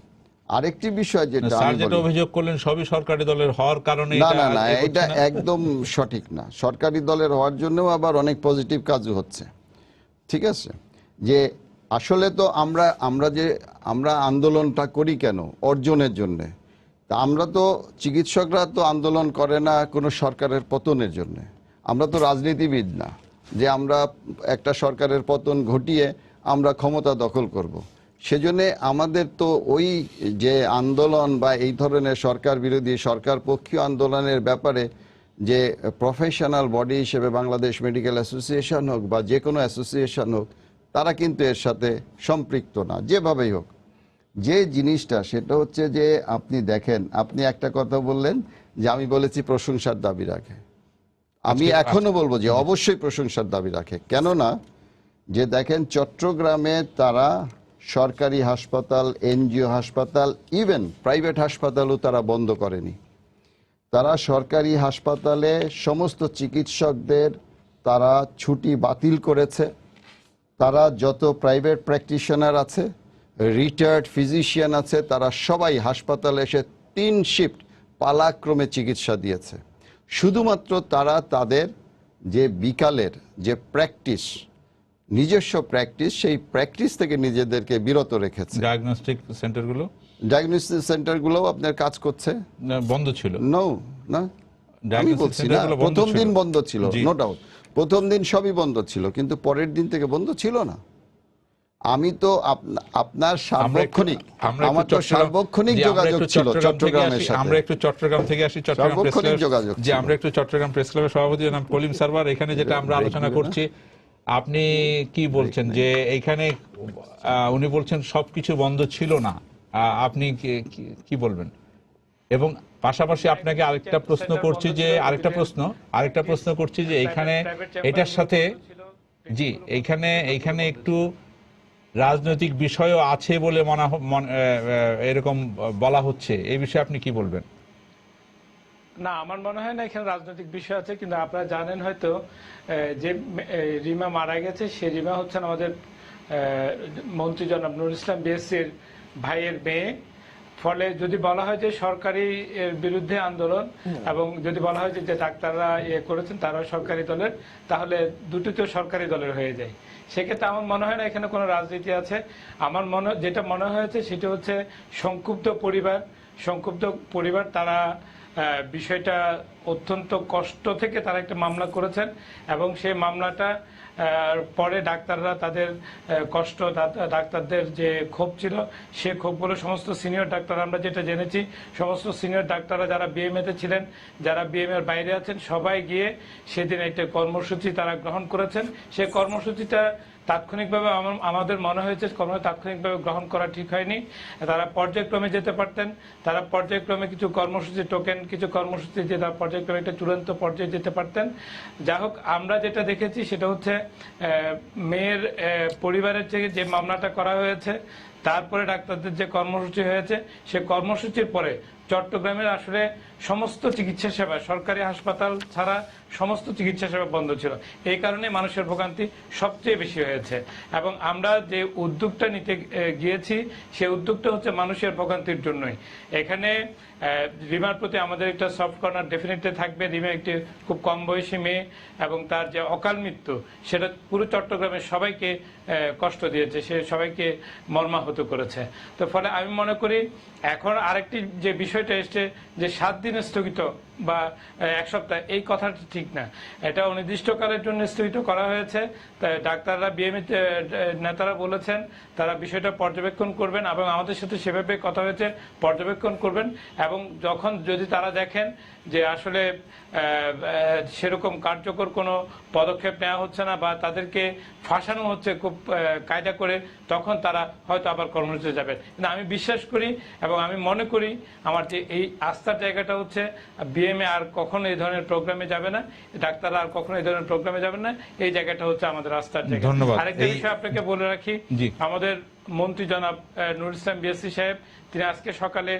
Speaker 3: আরেকটি বিষয় যেটা
Speaker 1: স্যার
Speaker 3: আমি
Speaker 1: যেটা
Speaker 3: বলি,
Speaker 1: অভিযোগ করলেন সবই সরকারি দলের হওয়ার কারণে
Speaker 3: না, না, না,
Speaker 1: এ করছে
Speaker 3: এটা
Speaker 1: না?
Speaker 3: একদম সঠিক না। সরকারি দলের হওয়ার জন্যও আবার অনেক পজিটিভ কাজও হচ্ছে। ঠিক আছে, যে আসলে তো আমরা আন্দোলনটা করি কেন? অর্জনের জন্য। তা আমরা তো, চিকিৎসকরা তো আন্দোলন করে না কোনো সরকারের পতনের জন্য। আমরা তো রাজনীতিবিদ না যে আমরা একটা সরকারের পতন ঘটিয়ে আমরা ক্ষমতা দখল করব। সেজন্য আমাদের তো ওই যে আন্দোলন বা এই ধরনের সরকার বিরোধী, সরকার পক্ষীয় আন্দোলনের ব্যাপারে যে প্রফেশনাল বডি হিসেবে বাংলাদেশ মেডিকেল অ্যাসোসিয়েশন হোক বা যে কোনো অ্যাসোসিয়েশন হোক, তারা কিন্তু এর সাথে সম্পৃক্ত না, যেভাবেই হোক। যে জিনিসটা সেটা হচ্ছে যে আপনি দেখেন, আপনি একটা কথা বললেন যে আমি বলেছি প্রশংসার দাবি রাখে, আমি এখনো বলবো যে অবশ্যই প্রশংসার দাবি রাখে। কেননা যে দেখেন, চট্টগ্রামে তারা সরকারি হাসপাতাল, এনজিও হাসপাতাল, ইভেন প্রাইভেট হাসপাতালও তারা বন্ধ করেনি। তারা সরকারি হাসপাতালে সমস্ত চিকিৎসকদের তারা ছুটি বাতিল করেছে। তারা যত প্রাইভেট প্র্যাকটিশনার আছে, রিটায়ার্ড ফিজিশিয়ান আছে, তারা সবাই হাসপাতালে এসে 3 শিফট পালাক্রমে চিকিৎসা দিয়েছে। শুধুমাত্র তারা তাদের যে বিকালের যে প্র্যাকটিস, নিজস্ব প্র্যাকটিস, সেই প্র্যাকটিস থেকে নিজেদেরকে বিরত রেখেছে।
Speaker 1: ডায়াগনস্টিক সেন্টারগুলো
Speaker 3: ডায়াগনোসিস সেন্টারগুলোও আপনার কাজ করছে,
Speaker 1: বন্ধ ছিল?
Speaker 3: নো, না, আমি
Speaker 1: Diagnosis
Speaker 3: বলছি না,
Speaker 1: centerগুলো বন্ধ
Speaker 3: প্রথম
Speaker 1: ছিল?
Speaker 3: দিন বন্ধ ছিল,
Speaker 1: জি।
Speaker 3: নো ডাউট, প্রথম দিন সবই বন্ধ ছিল, কিন্তু পরের দিন থেকে বন্ধ ছিল না। আমি তো আপনার সার্বক্ষণিক, আমার তো সার্বক্ষণিক যোগাযোগ ছিল চট্টগ্রামের সাথে।
Speaker 1: আমরা একটু চট্টগ্রাম থেকে আসি, চট্টগ্রাম প্রেস
Speaker 3: সার্বক্ষণিক
Speaker 1: ক্লাব,
Speaker 3: যোগাযোগ
Speaker 1: যে
Speaker 3: ছিল।
Speaker 1: আমরা একটু চট্টগ্রাম প্রেস ক্লাবের সভাপতি নাম কলিম সারওয়ার, এখানে যেটা আমরা আলোচনা করছি, আপনি কি বলছেন যে এইখানে উনি বলছেন সবকিছু বন্ধ ছিল না, আপনি কি বলবেন? এবং পাশাপাশি আপনাকে আরেকটা প্রশ্ন করছি যে এখানে এটার সাথে, জি, এইখানে একটু রাজনৈতিক বিষয়ও আছে বলে এরকম বলা হচ্ছে, এই বিষয়ে আপনি কি বলবেন?
Speaker 2: না, আমার মনে হয় না এখানে রাজনৈতিক বিষয় আছে, কিন্তু আপনারা জানেন হয়তো যে রিমা মারা গেছে, সে রিমা হচ্ছেন আমাদের মন্ত্রী জনাব নুরুল ইসলাম বিএসসির ভাইয়ের মেয়ে। ফলে যদি বলা হয় যে সরকারি এর বিরুদ্ধে আন্দোলন, এবং যদি বলা হয় যে ডাক্তাররা করেছেন তারা সরকারি দলের, তাহলে দুটো তো সরকারি দলের হয়ে যায়। সেক্ষেত্রে আমার মনে হয় না এখানে কোনো রাজনীতি আছে। আমার যেটা মনে হয়েছে সেটা হচ্ছে সংক্ষুব্ধ পরিবার তারা বিষয়টা অত্যন্ত কষ্ট থেকে তারা একটা মামলা করেছেন, এবং সেই মামলাটা পরে ডাক্তাররা তাদের কষ্ট, ডাক্তারদের যে ক্ষোভ ছিল সে ক্ষোভগুলো সমস্ত সিনিয়র ডাক্তার, আমরা যেটা জেনেছি সমস্ত সিনিয়র ডাক্তাররা যারা বিএমএতে ছিলেন, যারা বিএমএর বাইরে আছেন, সবাই গিয়ে সেদিন একটা কর্মসূচি তারা গ্রহণ করেছেন। সেই কর্মসূচিটা তাৎক্ষণিকভাবে আমাদের মনে হয়েছে তাৎক্ষণিকভাবে গ্রহণ করা ঠিক হয়নি। তারা পর্যায়ক্রমে যেতে পারতেন, তারা পর্যায়ক্রমে কিছু কর্মসূচি কিছু কর্মসূচি যে তারা পর্যায়ক্রমে একটা চূড়ান্ত পর্যায়ে যেতে পারতেন। যা হোক, আমরা যেটা দেখেছি সেটা হচ্ছে মেয়ের পরিবারের থেকে যে মামলাটা করা হয়েছে, তারপরে ডাক্তারদের যে কর্মসূচি হয়েছে, সে কর্মসূচির পরে চট্টগ্রামের আসলে সমস্ত চিকিৎসা সেবা, সরকারি হাসপাতাল ছাড়া সমস্ত চিকিৎসা সেবা বন্ধ ছিল। এই কারণে মানুষের ভোগান্তি সবচেয়ে বেশি হয়েছে। এবং আমরা যে উদ্যোগটা নিতে গিয়েছি, সেই উদ্যোগটা হচ্ছে মানুষের ভোগান্তির জন্যই। এখানে রিমার প্রতি আমাদের একটা সফট কর্নার ডেফিনেটলি থাকবে। রিমা একটি খুব কম বয়সী মেয়ে, এবং তার যে অকাল মৃত্যু সেটা পুরো চট্টগ্রামের সবাইকে কষ্ট দিয়েছে, সে সবাইকে মর্মাহত করেছে। তো ফলে আমি মনে করি এখন আরেকটি যে বিষয়টা এসছে যে 7 দিন স্থগিত বা 1 সপ্তাহ, এই কথাটা ঠিক না। এটা অনির্দিষ্টকালের জন্য স্থগিত করা হয়েছে। তাই ডাক্তাররা, বিএমএ নেতারা বলেছেন তারা বিষয়টা পর্যবেক্ষণ করবেন, এবং আমাদের সাথে সেভাবে কথা হয়েছে পর্যবেক্ষণ করবেন। এবং যদি তারা দেখেন যে আসলে সেরকম কার্যকর কোনো পদক্ষেপ নেওয়া হচ্ছে না বা তাদেরকে ফাঁসানো হচ্ছে খুব কায়দা করে, তখন তারা হয়তো আবার কর্মসূচিতে যাবেন। কিন্তু আমি বিশ্বাস করি এবং আমি মনে করি আমার যে এই আস্থার জায়গাটা হচ্ছে বিএমএ আর কখনো এই ধরনের প্রোগ্রামে যাবে না, ডাক্তাররা আর কখনো এই ধরনের প্রোগ্রামে যাবেন না। এই জায়গাটা হচ্ছে আমাদের আস্থার জায়গা। আরেকটা বিষয় আপনাকে বলে রাখি, আমাদের মন্ত্রী জনাব নুরুল ইসলাম বিএসসি সাহেব, তিনি আজকে সকালে,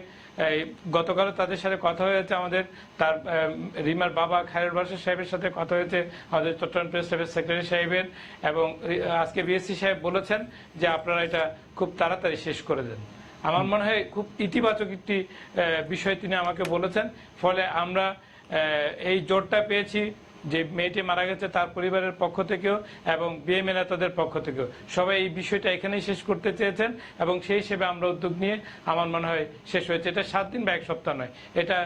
Speaker 2: গতকালও তাদের সাথে কথা হয়েছে আমাদের, তার রিমার বাবা খায়রুল বাশার সাহেবের সাথে কথা হয়েছে, আমাদের চট্টগ্রাম প্রেস ক্লাবের সেক্রেটারি সাহেবের, এবং আজকে বিএসসি সাহেব বলেছেন যে আপনারা এটা খুব তাড়াতাড়ি শেষ করে দেন। আমার মনে হয় খুব ইতিবাচক একটি বিষয় তিনি আমাকে বলেছেন। ফলে আমরা এই জোরটা পেয়েছি যে মেয়েটি মারা গেছে তার পরিবারের পক্ষ থেকেও এবং বিএমএ নেতাদের পক্ষ থেকেও, সবাই এই বিষয়টা এখানেই শেষ করতে চেয়েছেন, এবং সেই হিসেবে আমরা উদ্যোগ নিয়ে আমার মনে হয় শেষ হয়েছে। এটা 7 দিন বা 1 সপ্তাহ নয়, এটা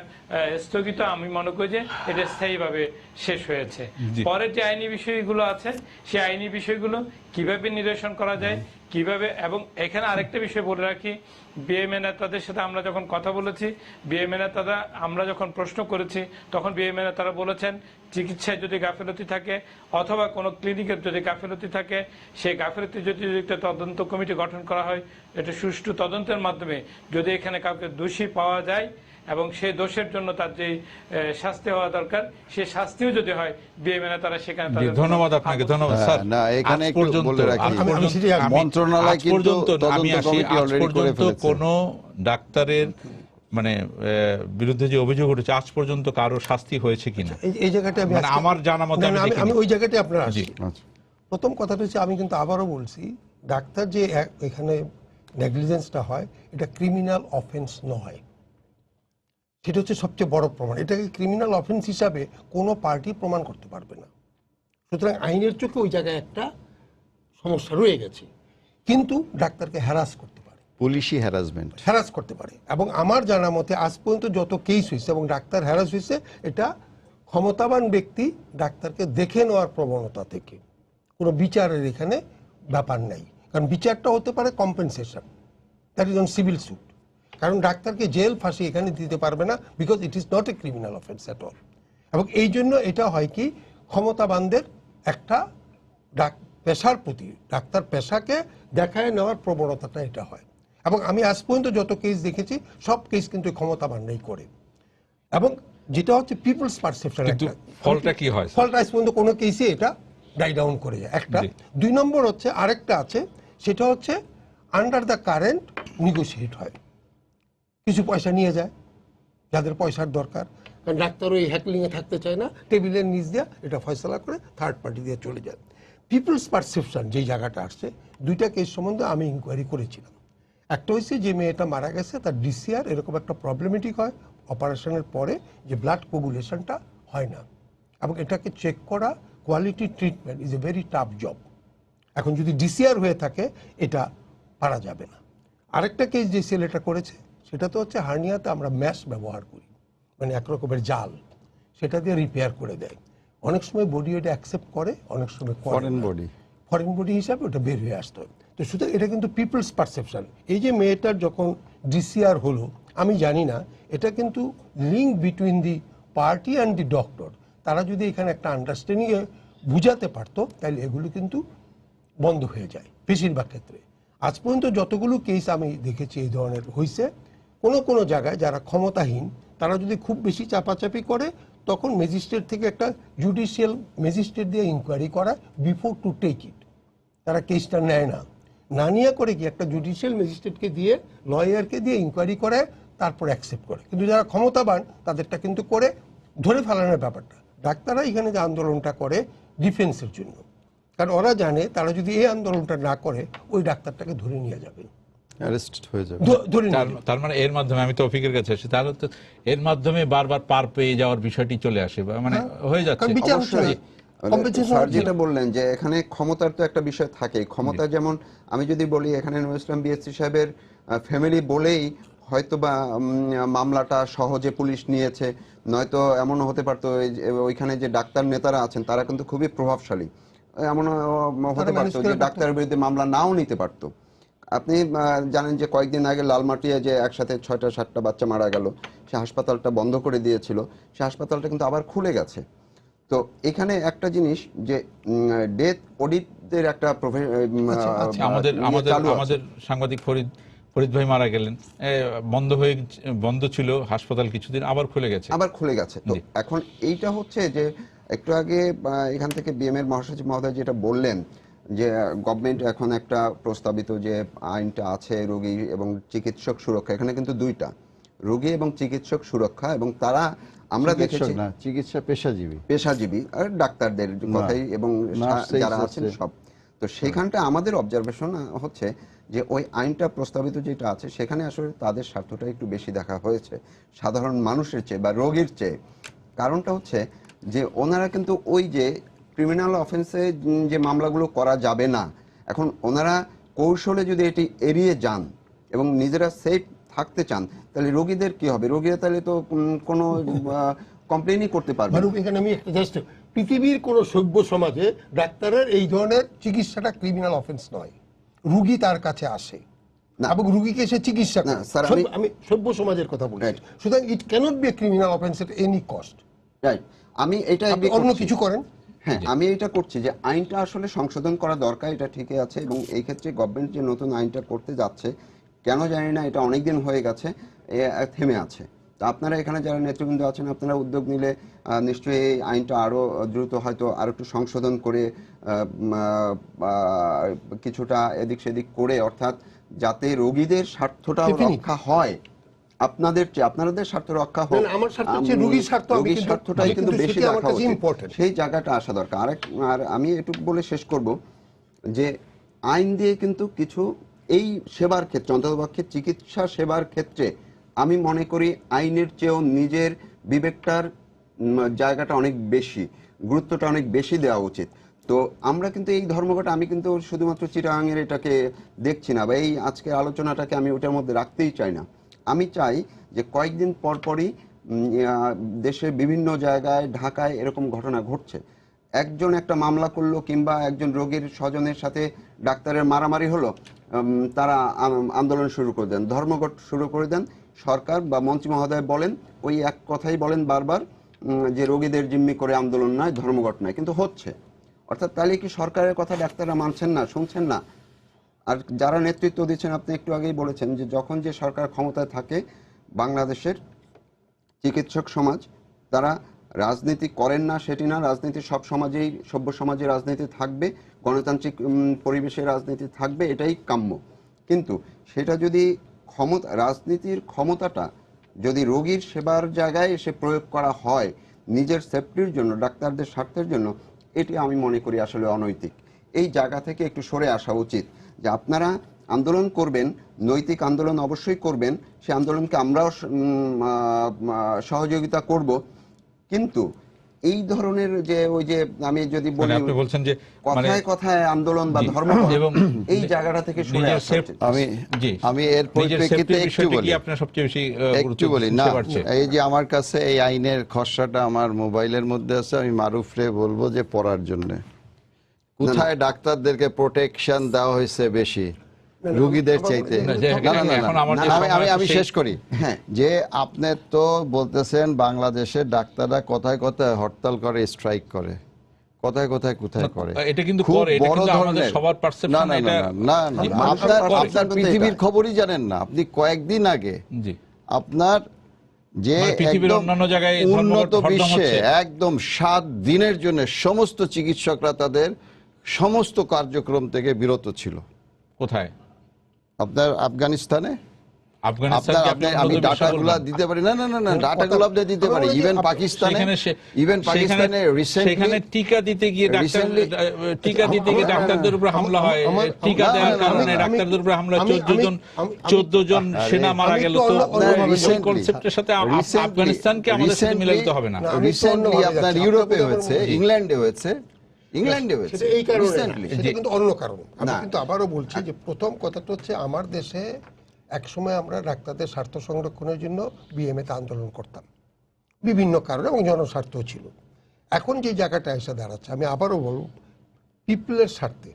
Speaker 2: স্থগিত। আমি মনে করি যে এটা স্থায়ীভাবে শেষ হয়েছে। পরের যে আইনি বিষয়গুলো আছে, সেই আইনি বিষয়গুলো কিভাবে নিরসন করা যায়, কিভাবে, এবং এখানে আরেকটা বিষয় বলে রাখি, বিএমএ নেতাদের সাথে আমরা যখন কথা বলেছি, বিএমএ নেতারা, আমরা যখন প্রশ্ন করেছি, তখন বিএমএ নেতারা বলেছেন চিকিৎসায় যদি গাফিলতি থাকে অথবা কোনো ক্লিনিকের যদি গাফিলতি থাকে, সেই গাফিলতি যদি একটা তদন্ত কমিটি গঠন করা হয়, এটা সুষ্ঠু তদন্তের মাধ্যমে যদি এখানে কাউকে দোষী পাওয়া যায় এবং সেই দোষের জন্য তার যে শাস্তি হওয়া দরকার, সেই শাস্তিও যদি হয়, বিএমএ নেতারা সেখানে।
Speaker 1: ধন্যবাদ আপনাকে। ধন্যবাদ স্যার।
Speaker 3: না, এখানে একটু বলে রাখি, মন্ত্রণালয় কিন্তু তদন্ত কমিটি অলরেডি করে ফেলেছে।
Speaker 1: কোনো ডাক্তারের বিরুদ্ধে যে অভিযোগ উঠেছে, আজ পর্যন্ত কারো শাস্তি হয়েছে কিনা
Speaker 4: এই জায়গাটা
Speaker 1: আমার জানা মতে
Speaker 4: আমি ওই জায়গাটায় আপনার আসি। প্রথম কথাটা হচ্ছে, আমি কিন্তু আবারও বলছি, ডাক্তার যে এখানে নেগলিজেন্সটা হয়, এটা ক্রিমিনাল অফেন্স নয়। সেটা হচ্ছে সবচেয়ে বড় প্রমাণ। এটাকে ক্রিমিনাল অফেন্স হিসাবে কোনো পার্টি প্রমাণ করতে পারবে না। সুতরাং আইনের চোখে ওই জায়গায় একটা সমস্যা রয়ে গেছে। কিন্তু ডাক্তারকে হ্যারাস করতে পারে,
Speaker 3: পুলিশি হ্যারাস
Speaker 4: করতে পারে। এবং আমার জানা মতে আজ পর্যন্ত যত কেস হয়েছে এবং ডাক্তার হ্যারাস হয়েছে, এটা ক্ষমতাবান ব্যক্তি ডাক্তারকে দেখে নেওয়ার প্রবণতা থেকে, কোনো বিচারের এখানে ব্যাপার নেই। কারণ বিচারটা হতে পারে compensation, that is on civil sweet. কারণ ডাক্তারকে জেল ফাঁসি এখানে দিতে পারবে না, because it is not a criminal offence at all. এবং এই জন্য এটা হয় কি, ক্ষমতাবানদের একটা পেশার প্রতি, ডাক্তার পেশাকে দেখায় নেওয়ার প্রবণতাটা এটা হয়। এবং আমি আজ পর্যন্ত যত কেস দেখেছি, সব কেস কিন্তু ক্ষমতাবানরাই করে। এবং যেটা হচ্ছে পিপলস পারসেপশন,
Speaker 1: ফলটা কি হয়?
Speaker 4: ফলটা আজ পর্যন্ত কোনো কেসে এটা ডাই ডাউন করে যায়, একটা। 2 নম্বর হচ্ছে আরেকটা আছে, সেটা হচ্ছে আন্ডার দ্য কারেন্ট নেগোশিয়েট হয়, কিছু পয়সা নিয়ে যায় যাদের পয়সার দরকার, কারণ ডাক্তার ওই হ্যাকলিংয়ে থাকতে চায় না, টেবিলের নিচ দিয়ে এটা ফয়সলা করে থার্ড পার্টি দিয়ে চলে যায়। পিপলস পারসেপশন যেই জায়গাটা আসছে, দুইটা কেস সম্বন্ধে আমি ইনকোয়ারি করেছিলাম। একটা হচ্ছে যে মেয়েটা মারা গেছে তার ডিসিআর এরকম একটা প্রবলেমেটিক হয় অপারেশনের পরে, যে ব্লাড কোগুলেশনটা হয় না, এবং এটাকে চেক করা quality treatment is a very tough job. এখন যদি ডিসিআর হয়ে থাকে এটা পারা যাবে না। আরেকটা কেস যে ছেলেটা করেছে সেটা তো হচ্ছে হার্নিয়াতে আমরা ম্যাশ ব্যবহার করি, মানে এক রকমের জাল, সেটা দিয়ে রিপেয়ার করে দেয়। অনেক সময় বডি এটা অ্যাকসেপ্ট করে, অনেক সময়
Speaker 3: ফরেন বডি,
Speaker 4: ফরেন বডি হিসাবে ওটা বের হয়ে আসতে হবে। তো সুতরাং এটা কিন্তু পিপলস পারসেপশন। এই যে মেয়েটার যখন ডিসিআর হলো, আমি জানি না, এটা কিন্তু link between the party and the doctor. তারা যদি এখানে একটা আন্ডারস্ট্যান্ডিংয়ে বুঝাতে পারতো তাহলে এগুলো কিন্তু বন্ধ হয়ে যায় বেশিরভাগ ক্ষেত্রে। আজ পর্যন্ত যতগুলো কেস আমি দেখেছি এই ধরনের হয়েছে, কোনো জায়গায় যারা ক্ষমতাহীন তারা যদি খুব বেশি চাপাচাপি করে, তখন ম্যাজিস্ট্রেট থেকে একটা জুডিশিয়াল ম্যাজিস্ট্রেট দিয়ে ইনকোয়ারি করা বিফোর টু টেক ইট। তারা কেসটা নেয় না, না নিয়ে করে কি একটা জুডিশিয়াল ম্যাজিস্ট্রেটকে দিয়ে, লয়ারকে দিয়ে ইনকোয়ারি করে, তারপর অ্যাকসেপ্ট করে। কিন্তু যারা ক্ষমতাবান তাদেরটা কিন্তু করে ধরে ফেলানোর ব্যাপারটা। ডাক্তাররা এখানে যে আন্দোলনটা করে ডিফেন্সের জন্য, কারণ ওরা জানে তারা যদি এই আন্দোলনটা না করে ওই ডাক্তারটাকে ধরে নিয়ে যাবে,
Speaker 3: অ্যারেস্ট হয়ে যাবে।
Speaker 4: ধরে নিয়ে যাবে।
Speaker 1: তার মানে এর মাধ্যমে আমি তৌফিকের কাছে আসি, তাহলে তো এর মাধ্যমে বারবার পার পেয়ে যাওয়ার বিষয়টি চলে আসে, বা মানে হয়ে যাচ্ছে।
Speaker 4: কারণ বিচার হচ্ছে না।
Speaker 6: অবশ্যই।
Speaker 4: Compensation
Speaker 6: স্যার
Speaker 4: হচ্ছে
Speaker 6: যেটা বললেন যে এখানে ক্ষমতার তো একটা বিষয় থাকে, ক্ষমতা যেমন আমি যদি বলি এখানে নুরুল ইসলাম বিএসসি সাহেবের ফ্যামিলি বলেই হয়তো বা মামলাটা সহজে পুলিশ নিয়েছে, নয়তো এমনও হতে পারতো ওইখানে যে ডাক্তার নেতারা আছেন তারা কিন্তু খুবই প্রভাবশালী, এমন হতে পারতো যে ডাক্তারের বিরুদ্ধে মামলা নাও নিতে পারতো। আপনি জানেন যে কয়েকদিন আগে লালমাটিয়া যে একসাথে 6টা-7টা বাচ্চা মারা গেল, সে হাসপাতালটা বন্ধ করে দিয়েছিল, সে হাসপাতালটা কিন্তু আবার খুলে গেছে। তো এখানে একটা জিনিস যে ডেথ অডিটের একটা
Speaker 1: আমাদের সাংবাদিক ফরিদ ভাই মারা গেলেন, বন্ধ ছিল হাসপাতাল কিছুদিন, আবার খুলে গেছে।
Speaker 6: তো এখন এইটা হচ্ছে যে একটু আগে এখান থেকে বিএমএর মহাসচিব মহোদয় যেটা বললেন যে গভর্নমেন্ট এখন একটা প্রস্তাবিত যে আইনটা আছে রোগী এবং চিকিৎসক সুরক্ষা, এখানে কিন্তু দুইটা, রোগী এবং চিকিৎসক সুরক্ষা, এবং তারা আমরা দেখেছি
Speaker 3: না চিকিৎসা
Speaker 6: পেশাজীবী আর ডাক্তারদের কথাই এবং যারা আছেন সব। তো সেখানটা আমাদের অবজারভেশন হচ্ছে যে ওই আইনটা প্রস্তাবিত যেটা আছে সেখানে আসলে তাদের স্বার্থটা একটু বেশি দেখা হয়েছে সাধারণ মানুষের চেয়ে বা রোগীর চেয়ে। কারণটা হচ্ছে যে ওনারা কিন্তু ওই যে ক্রিমিনাল অফেন্সে যে মামলাগুলো করা যাবে না, এখন ওনারা কৌশলে যদি এটি এড়িয়ে যান এবং নিজেরা সেফ থাকতে চান, তাহলে রোগীদের কি হবে? রোগীরা তাহলে তো কোনো কমপ্লেনই করতে পারবে না।
Speaker 4: এখানে আমি একটা জাস্ট, পৃথিবীর কোন সভ্য সমাজে ডাক্তারের এই ধরনের চিকিৎসাটা ক্রিমিনাল অফেন্স নয়, রুগী তার কাছে আসে এবং রুগীকে সে চিকিৎসা করে। আমি সভ্য সমাজের কথা বলছি, সুতরাং it cannot be a criminal offence at any cost.
Speaker 6: Right, আমি এটা
Speaker 4: অন্য কিছু করেন।
Speaker 6: হ্যাঁ, আমি এটা করছি যে আইনটা আসলে সংশোধন করা দরকার, এটা ঠিকই আছে, এবং এই ক্ষেত্রে গভর্নমেন্ট যে নতুন আইনটা করতে যাচ্ছে কেন জানি না, এটা অনেকদিন হয়ে গেছে, থেমে আছে। তো আপনারা এখানে যারা নেতৃবৃন্দ আছেন আপনারা উদ্যোগ নিলে নিশ্চয়ই এই আইনটা আরো দ্রুত হয়তো আরো একটু সংশোধন করে কিছুটা এদিক সেদিক করে, অর্থাৎ যাতে রোগীদের স্বার্থটা রক্ষা হয়, আপনাদের স্বার্থ রক্ষা হোক,
Speaker 4: আমার স্বার্থ হচ্ছে রোগীর স্বার্থ,
Speaker 6: রোগীর স্বার্থটাই কিন্তু বেশি দেখা উচিত, সেই জায়গাটা আসা দরকার। আর আমি এটুকু বলে শেষ করব যে আইন দিয়ে কিন্তু কিছু এই সেবার ক্ষেত্রে, অন্ততপক্ষে চিকিৎসা সেবার ক্ষেত্রে আমি মনে করি আইনের চেয়েও নিজের বিবেকটার জায়গাটা অনেক বেশি, গুরুত্বটা অনেক বেশি দেওয়া উচিত। তো আমরা কিন্তু এই ধর্মঘট, আমি কিন্তু শুধুমাত্র চিটাগাংয়ের এটাকে দেখছি না, বা এই আজকের আলোচনাটাকে আমি ওটার মধ্যে রাখতেই চাই না। আমি চাই যে কয়েকদিন পরপরই দেশের বিভিন্ন জায়গায়, ঢাকায় এরকম ঘটনা ঘটছে, একজন একটা মামলা করলো কিংবা একজন রোগীর স্বজনের সাথে ডাক্তারের মারামারি হলো, তারা আন্দোলন শুরু করে দেন, ধর্মঘট শুরু করে দেন। সরকার বা মন্ত্রী মহোদয় বলেন, ওই এক কথাই বলেন বারবার যে রোগীদের জিম্মি করে আন্দোলন নয়, ধর্মঘট নয়, কিন্তু হচ্ছে। অর্থাৎ তাহলে কি সরকারের কথা ডাক্তাররা মানছেন না, শুনছেন না? আর যারা নেতৃত্ব দিচ্ছেন, আপনি একটু আগেই বলেছেন যে যখন যে সরকার ক্ষমতায় থাকে বাংলাদেশের চিকিৎসক সমাজ তারা রাজনীতি করেন না সেটি না, রাজনীতি সব সমাজেই, সভ্য সমাজে রাজনীতি থাকবে, গণতান্ত্রিক পরিবেশে রাজনীতি থাকবে, এটাই কাম্য। কিন্তু সেটা যদি রাজনীতির ক্ষমতাটা যদি রোগীর সেবার জায়গায় এসে প্রয়োগ করা হয় নিজের সেফটির জন্য, ডাক্তারদের স্বার্থের জন্য, এটি আমি মনে করি আসলে অনৈতিক। এই জায়গা থেকে একটু সরে আসা উচিত, যে আপনারা আন্দোলন করবেন, নৈতিক আন্দোলন অবশ্যই করবেন, সে আন্দোলনকে আমরাও সহযোগিতা করব, কিন্তু এই ধরনের যে ওই যে আমি যদি বলি
Speaker 1: আপনি বলছেন যে
Speaker 6: কথায় কথায় আন্দোলন বা ধর্ম
Speaker 1: এবং
Speaker 6: এই জায়গাটা থেকে সরে আসা উচিত।
Speaker 3: আমি এর পরিপ্রেক্ষিতে
Speaker 1: আপনার সবচেয়ে বেশি
Speaker 3: একটু বলি না, এই যে আমার কাছে এই আইনের খসড়াটা আমার মোবাইলের মধ্যে আছে, আমি মারুফরে বলবো যে পড়ার জন্য। কোথায় ডাক্তারদেরকে প্রোটেকশন দেওয়া হয়েছে বেশি রোগীদের চাইতে? আমি শেষ করি। হ্যাঁ, যে আপনি তো বলতেছেন বাংলাদেশে ডাক্তাররা কথায় কথায় হরতাল করে, স্ট্রাইক করে, কথায় কথায় কোথায় করে,
Speaker 1: এটা কিন্তু করে, এটা কিন্তু আমাদের সবার পারসেপশন। এটা
Speaker 3: না, আপনার পৃথিবীর খবরই জানেন না। আপনি কয়েকদিন আগে আপনার যে
Speaker 1: পৃথিবীর অন্যান্য জায়গায়
Speaker 3: উন্নত বিশ্বে একদম 7 দিনের জন্য সমস্ত চিকিৎসকরা তাদের সমস্ত কার্যক্রম থেকে বিরত ছিল।
Speaker 1: কোথায়?
Speaker 3: আপনার আফগানিস্তানে। আমি ডাটাগুলো দিতে পারি, না ডাটাগুলো আপনি দিতে পারি। ইভেন পাকিস্তানে
Speaker 1: সেখানে টিকা দিতে গিয়ে ডাক্তারদের উপর হামলা হয়, টিকা দেওয়ার কারণে ডাক্তারদের উপর হামলা, 14 জন সেনা মারা গেল। তো কনসেপ্টের সাথে আফগানিস্তানকে আমাদের সাথে মিলে দিতে হবে না।
Speaker 3: রিসেন্টলি আপনার ইউরোপে হয়েছে, ইংল্যান্ডে হয়েছে,
Speaker 4: এই কারণে সেটা কিন্তু অন্য কারণ। আমি কিন্তু আবারও বলছি যে প্রথম কথাটা হচ্ছে আমার দেশে একসময় আমরা ডাক্তারদের স্বার্থ সংরক্ষণের জন্য বিএমএতে আন্দোলন করতাম বিভিন্ন কারণে, এবং জনস্বার্থ ছিল। এখন যে জায়গাটা এসে দাঁড়াচ্ছে, আমি আবারও বলব পিপলের স্বার্থে,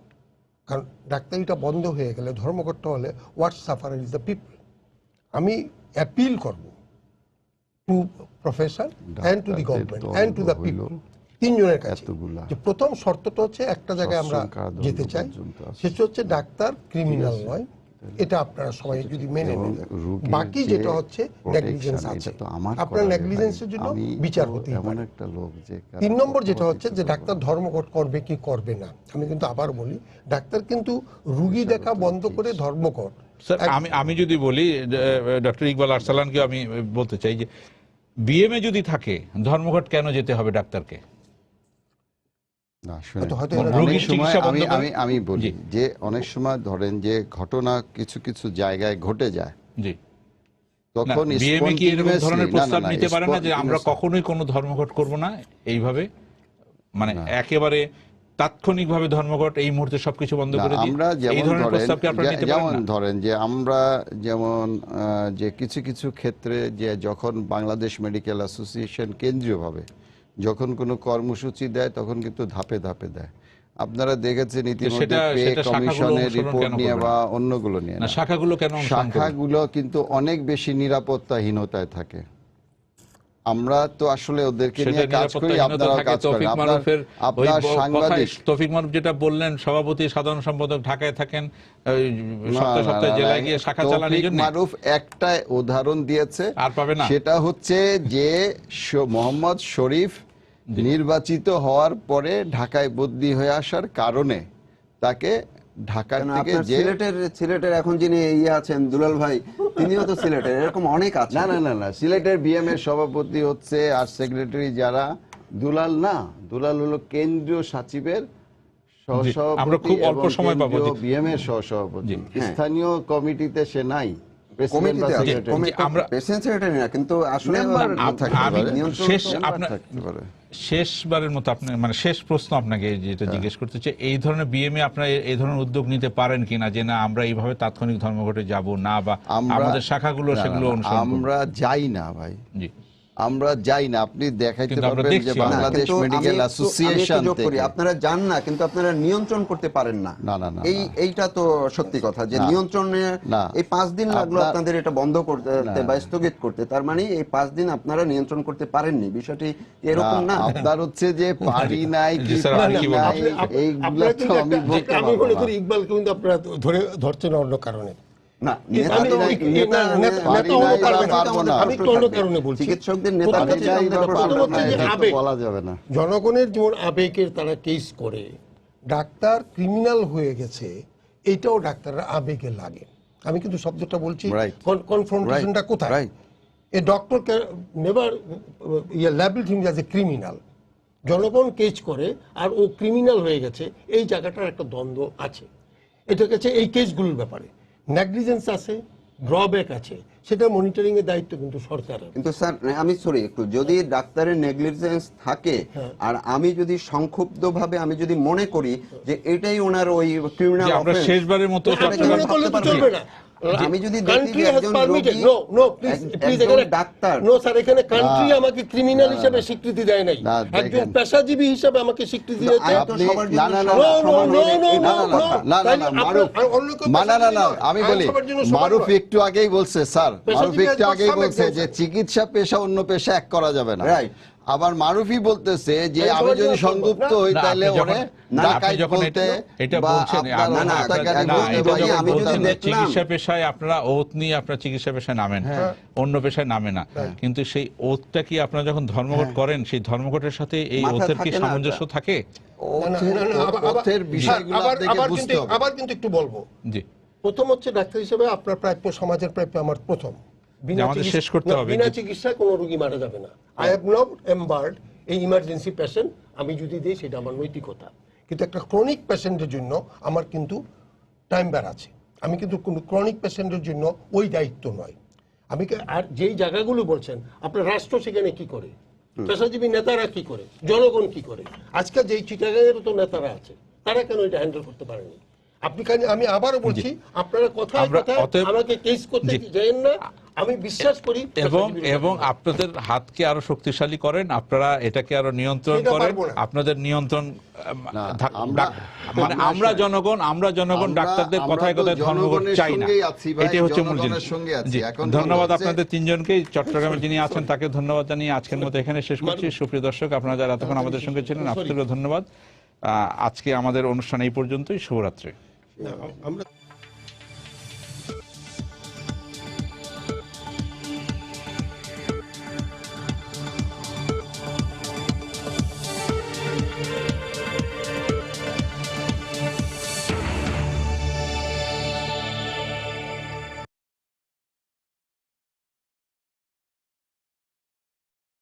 Speaker 4: কারণ ডাক্তারিটা বন্ধ হয়ে গেলে, ধর্মঘট হলে, what suffer is the people. আমি অ্যাপিল করব to profession and to the government and to the people, তিনজনের কাছে, যে প্রথম শর্তটা হচ্ছে একটা জায়গায় আমরা যেতে চাই, সেটা হচ্ছে ডাক্তার ক্রিমিনাল নয়। এটা আপনারা সবাই যদি মেনে নেন, বাকি যেটা হচ্ছে নেগলিজেন্স আছে, আপনার নেগলিজেন্সের জন্য বিচার হতে পারে। 3 নম্বর যেটা হচ্ছে যে ডাক্তার ধর্মঘট করবে কি করবে না। আমি কিন্তু আবার বলি, ডাক্তার কিন্তু রুগী দেখা বন্ধ করে ধর্মঘট।
Speaker 1: স্যার, আমি যদি বলি, ডক্টর ইকবাল আরসালানকে আমি বলতে চাই যে বিএমএ যদি থাকে, ধর্মঘট কেন যেতে হবে ডাক্তারকে?
Speaker 3: আমি বলি যে অনেক সময় ধরেন যে ঘটনা কিছু কিছু জায়গায় ঘটে যায়, তখন
Speaker 1: বিএমএ কি এরকম ধরনের প্রস্তাব নিতে পারে না যে আমরা কখনোই কোনো ধর্মঘট করব না, এইভাবে মানে একেবারে তাৎক্ষণিকভাবে ধর্মঘট, এই মুহূর্তে সবকিছু বন্ধ করে দিই, এই ধরনের প্রস্তাব কি আপনারা নিতে পারেন না?
Speaker 3: যেমন ধরেন যে আমরা যেমন যে কিছু কিছু ক্ষেত্রে যে যখন বাংলাদেশ মেডিকেল অ্যাসোসিয়েশন কেন্দ্রীয়ভাবে যখন কোনো কর্মসূচি দেয়, তখন কিন্তু ধাপে ধাপে দেয়। আপনারা দেখেছেন ইতিমধ্যে পে কমিশনের রিপোর্ট নিয়ে বা অন্যগুলো নিয়ে। শাখাগুলো কিন্তু অনেক বেশি নিরাপত্তাহীনতায় থাকে। আমরা তো আসলে ওদেরকে নিয়ে কাজ করি, আপনারা কাজ করেন। আপনার সাংবাদিক
Speaker 1: তৌফিক মারুফ যেটা বললেন, সভাপতি সাধারণ সম্পাদক ঢাকায় থাকেন, সপ্তাহে সপ্তাহে জেলায় গিয়ে শাখা চালানোর জন্য।
Speaker 3: মারুফ একটা উদাহরণ দিয়েছে,
Speaker 1: আর পাবে না।
Speaker 3: সেটা হচ্ছে যে মোহাম্মদ শরীফ নির্বাচিত হওয়ার পরে ঢাকায় বদলি হয়ে আসার কারণে তাকে ঢাকার থেকে যে
Speaker 6: সিলেটের এখন যিনি আছেন দুলাল ভাই, তিনিও তো সিলেটের, এরকম অনেক আছে।
Speaker 3: না, সিলেটের বিএমএর সভাপতি হচ্ছে আর সেক্রেটারি যারা, দুলাল না, দুলাল হলো কেন্দ্রীয় সচিবের সহসভাপতি,
Speaker 1: আমরা খুব অল্প সময় পাবো
Speaker 3: বিএমএর সহসভাপতি। স্থানীয় কমিটিতে সে নাই,
Speaker 1: শেষবারের মতো আপনি মানে শেষ প্রশ্ন আপনাকে যেটা জিজ্ঞেস করতে চাই, এই ধরনের বিএমএ আপনারা এই ধরনের উদ্যোগ নিতে পারেন কিনা, যে না আমরা এইভাবে তাৎক্ষণিক ধর্মঘটে যাব না, বা আমাদের শাখাগুলো সেগুলো
Speaker 3: আমরা যাই না ভাই, আমরা যাই না। আপনি দেখাইতে পারবেন যে বাংলাদেশ মেডিকেল অ্যাসোসিয়েশন থেকে
Speaker 6: আপনারা যান না, কিন্তু আপনারা নিয়ন্ত্রণ করতে পারেন না। এইটা তো সত্যি কথা, যে নিয়ন্ত্রণে এই 5 দিন লাগলো আপনাদের এটা বন্ধ করতে বা স্থগিত করতে, তার মানে এই 5 দিন আপনারা নিয়ন্ত্রণ করতে পারেননি। বিষয়টি এরকম না।
Speaker 3: আপনার হচ্ছে যে পারি নাই কি
Speaker 4: এইগুলো তো আমি মনে করি ইকবাল কিন্তু আপনারা ধরছেন অন্য কারণে।
Speaker 6: না,
Speaker 4: আমি নেতা হতে পারবে না। আমি একটু অন্য কারণে বলছি।
Speaker 6: চিকিৎসকদের নেতা
Speaker 4: প্রথম হচ্ছে যে আবেগ।
Speaker 3: বলা যাবে না।
Speaker 4: জনগণের যেমন আবেগের তারা কেস করে, ডাক্তার ক্রিমিনাল হয়ে গেছে এটাও ডাক্তাররা আবেগে লাগে। আমি কিন্তু শব্দটা বলছি,
Speaker 3: Right.
Speaker 4: কনফ্রন্টেশনটা কোথায়?
Speaker 3: Right.
Speaker 4: A doctor never labelled him as a criminal. জনগণ কেস করে আর ও ক্রিমিনাল হয়ে গেছে, এই জায়গাটার একটা দ্বন্দ্ব আছে। এটা কাছে এই কেসগুলোর ব্যাপারে নেগলিজেন্স আছে, ড্রব্যাক আছে, সেটা মনিটরিং এর দায়িত্ব কিন্তু সরকারের।
Speaker 6: কিন্তু স্যার আমি সরি একটু, যদি ডাক্তারের নেগলিজেন্স থাকে আর আমি যদি সংক্ষুব্ধভাবে আমি যদি মনে করি যে এটাই ওনার ওই ক্রিমিনাল
Speaker 1: যে আমরা
Speaker 6: অফেন্স,
Speaker 1: শেষবারের মতো
Speaker 4: আপনি মনে করলে তো চলবে না।
Speaker 6: আমি যদি দেখি
Speaker 4: কান্ট্রি
Speaker 6: যে
Speaker 4: হ্যাজ
Speaker 6: একজন
Speaker 4: পারমিটেড,
Speaker 6: রোগী,
Speaker 4: নো প্লিজ
Speaker 6: একজন
Speaker 4: এখানে
Speaker 6: ডাক্তার,
Speaker 4: নো স্যার, এখানে কান্ট্রি আমাকে ক্রিমিনাল হিসেবে স্বীকৃতি দেয় নাই,
Speaker 3: না,
Speaker 4: একজন
Speaker 3: দেখেন।
Speaker 4: পেশাজীবী হিসেবে আমাকে স্বীকৃতি দিয়েছে।
Speaker 6: আইন তো
Speaker 3: আপনি-
Speaker 6: সবার জন্য
Speaker 3: না, না, না,
Speaker 6: সমান,
Speaker 4: no,
Speaker 6: সমান
Speaker 4: no,
Speaker 6: নয়,
Speaker 4: no,
Speaker 6: এটা
Speaker 4: no,
Speaker 6: আমার
Speaker 4: no,
Speaker 6: কথা।
Speaker 3: না,
Speaker 4: তাইলে
Speaker 3: মারুফ,
Speaker 4: আপনার অন্য কেউ
Speaker 3: না,
Speaker 4: পেশাজীবী নয়।
Speaker 3: আমি
Speaker 4: আইন
Speaker 3: বলি,
Speaker 4: সবার জন্য সমান
Speaker 3: মারুফ
Speaker 4: নয়।
Speaker 3: একটু আগেই বলছে স্যার, মারুফ
Speaker 4: পেশাজীবী
Speaker 3: একটু
Speaker 4: একজন
Speaker 3: আগেই
Speaker 4: সব
Speaker 3: বলছে
Speaker 4: একজন
Speaker 3: যে
Speaker 4: স্যার।
Speaker 3: চিকিৎসা পেশা অন্য পেশা এক করা যাবে না।
Speaker 6: Right.
Speaker 3: আবার মারুফই বলতেছে যে
Speaker 4: আইন
Speaker 3: আমি
Speaker 4: সবার
Speaker 3: যদি
Speaker 4: জন্য
Speaker 3: সংযুক্ত
Speaker 4: সমান।
Speaker 3: হই
Speaker 1: না,
Speaker 3: তাহলে
Speaker 1: আপনি
Speaker 3: ওরে
Speaker 1: যখন- না, আপনি
Speaker 3: ডাকাইত
Speaker 1: যখন
Speaker 3: বলতে
Speaker 1: এটা
Speaker 3: বা
Speaker 1: বলছেন,
Speaker 3: আপনার
Speaker 6: না, না,
Speaker 3: হত্যাকারী
Speaker 6: না,
Speaker 3: বলতে
Speaker 6: এটা
Speaker 3: বা
Speaker 6: যে আমি যদি
Speaker 1: বলছেন যে
Speaker 6: দেখলাম-
Speaker 1: চিকিৎসা পেশায় আপনারা ওত নিয়ে আপনারা চিকিৎসা পেশায় নামেন, অন্য পেশায় নামে না, কিন্তু সেই ওতটা কি আপনারা যখন ধর্মঘট করেন সেই ধর্মঘটের সাথে এই
Speaker 6: মাথা
Speaker 1: ওতের কি
Speaker 6: থাকে না
Speaker 1: সামঞ্জস্য
Speaker 6: ওটা।
Speaker 1: থাকে?
Speaker 3: ওথের বিষয়গুলো আপনাকে বুঝতে হবে।
Speaker 4: আবার কিন্তু একটু বলবো,
Speaker 1: জি,
Speaker 4: প্রথম হচ্ছে ডাক্তার হিসেবে আপনার প্রাপ্য, সমাজের প্রাপ্য আমার প্রথম।
Speaker 1: যে আমাদের শেষ করতে হবে।
Speaker 4: বিনা চিকিৎসায় কোনো রোগী মারা যাবে না। আই হ্যাভ নট এম্বার্ড এই ইমার্জেন্সি পেশেন্ট, আমি যদি দিই সেটা আমার নৈতিকতা। কিন্তু একটা ক্রনিক পেশেন্টের জন্য আমার কিন্তু টাইম বার আছে। আমি কিন্তু কোনো ক্রনিক পেশেন্টের জন্য ওই দায়িত্ব নয়। আমি আর যেই জায়গাগুলো বলছেন, আপনার রাষ্ট্র সেখানে কি করে, পেশাজীবী নেতারা কি করে, জনগণ কি করে, আজকে যেই চিটাগাংয়ের তো নেতারা আছে তারা কেন এটা হ্যান্ডেল করতে পারেনি? আপনি আমি আবারও বলছি, আপনারা কথায়
Speaker 1: আমরা
Speaker 4: কথায়
Speaker 1: অতএব-
Speaker 4: আমাকে কেস করতে যাবেন না। আমি বিশ্বাস করি
Speaker 1: এবং আপনাদের হাতকে আরো শক্তিশালী করেন, আপনারা এটাকে আরো নিয়ন্ত্রণ
Speaker 4: সেটা
Speaker 1: করেন,
Speaker 4: পারবো না।
Speaker 1: আপনাদের নিয়ন্ত্রণ
Speaker 3: না,
Speaker 1: মানে আমরা জনগণ ডাক্তারদের কথায় কথায় ধর্মঘট চাই না, এটাই হচ্ছে মূল জিনিস। জি, ধন্যবাদ আপনাদের তিনজনকে। চট্টগ্রামে যিনি আছেন তাকে ধন্যবাদ জানিয়ে আজকের মতো এখানে শেষ করছি। সুপ্রিয় দর্শক, আপনারা যারা এতক্ষণ আমাদের সঙ্গে ছিলেন আপনাদেরও ধন্যবাদ। আজকে আমাদের অনুষ্ঠান এই পর্যন্তই। শুভরাত্রি।
Speaker 4: আমরা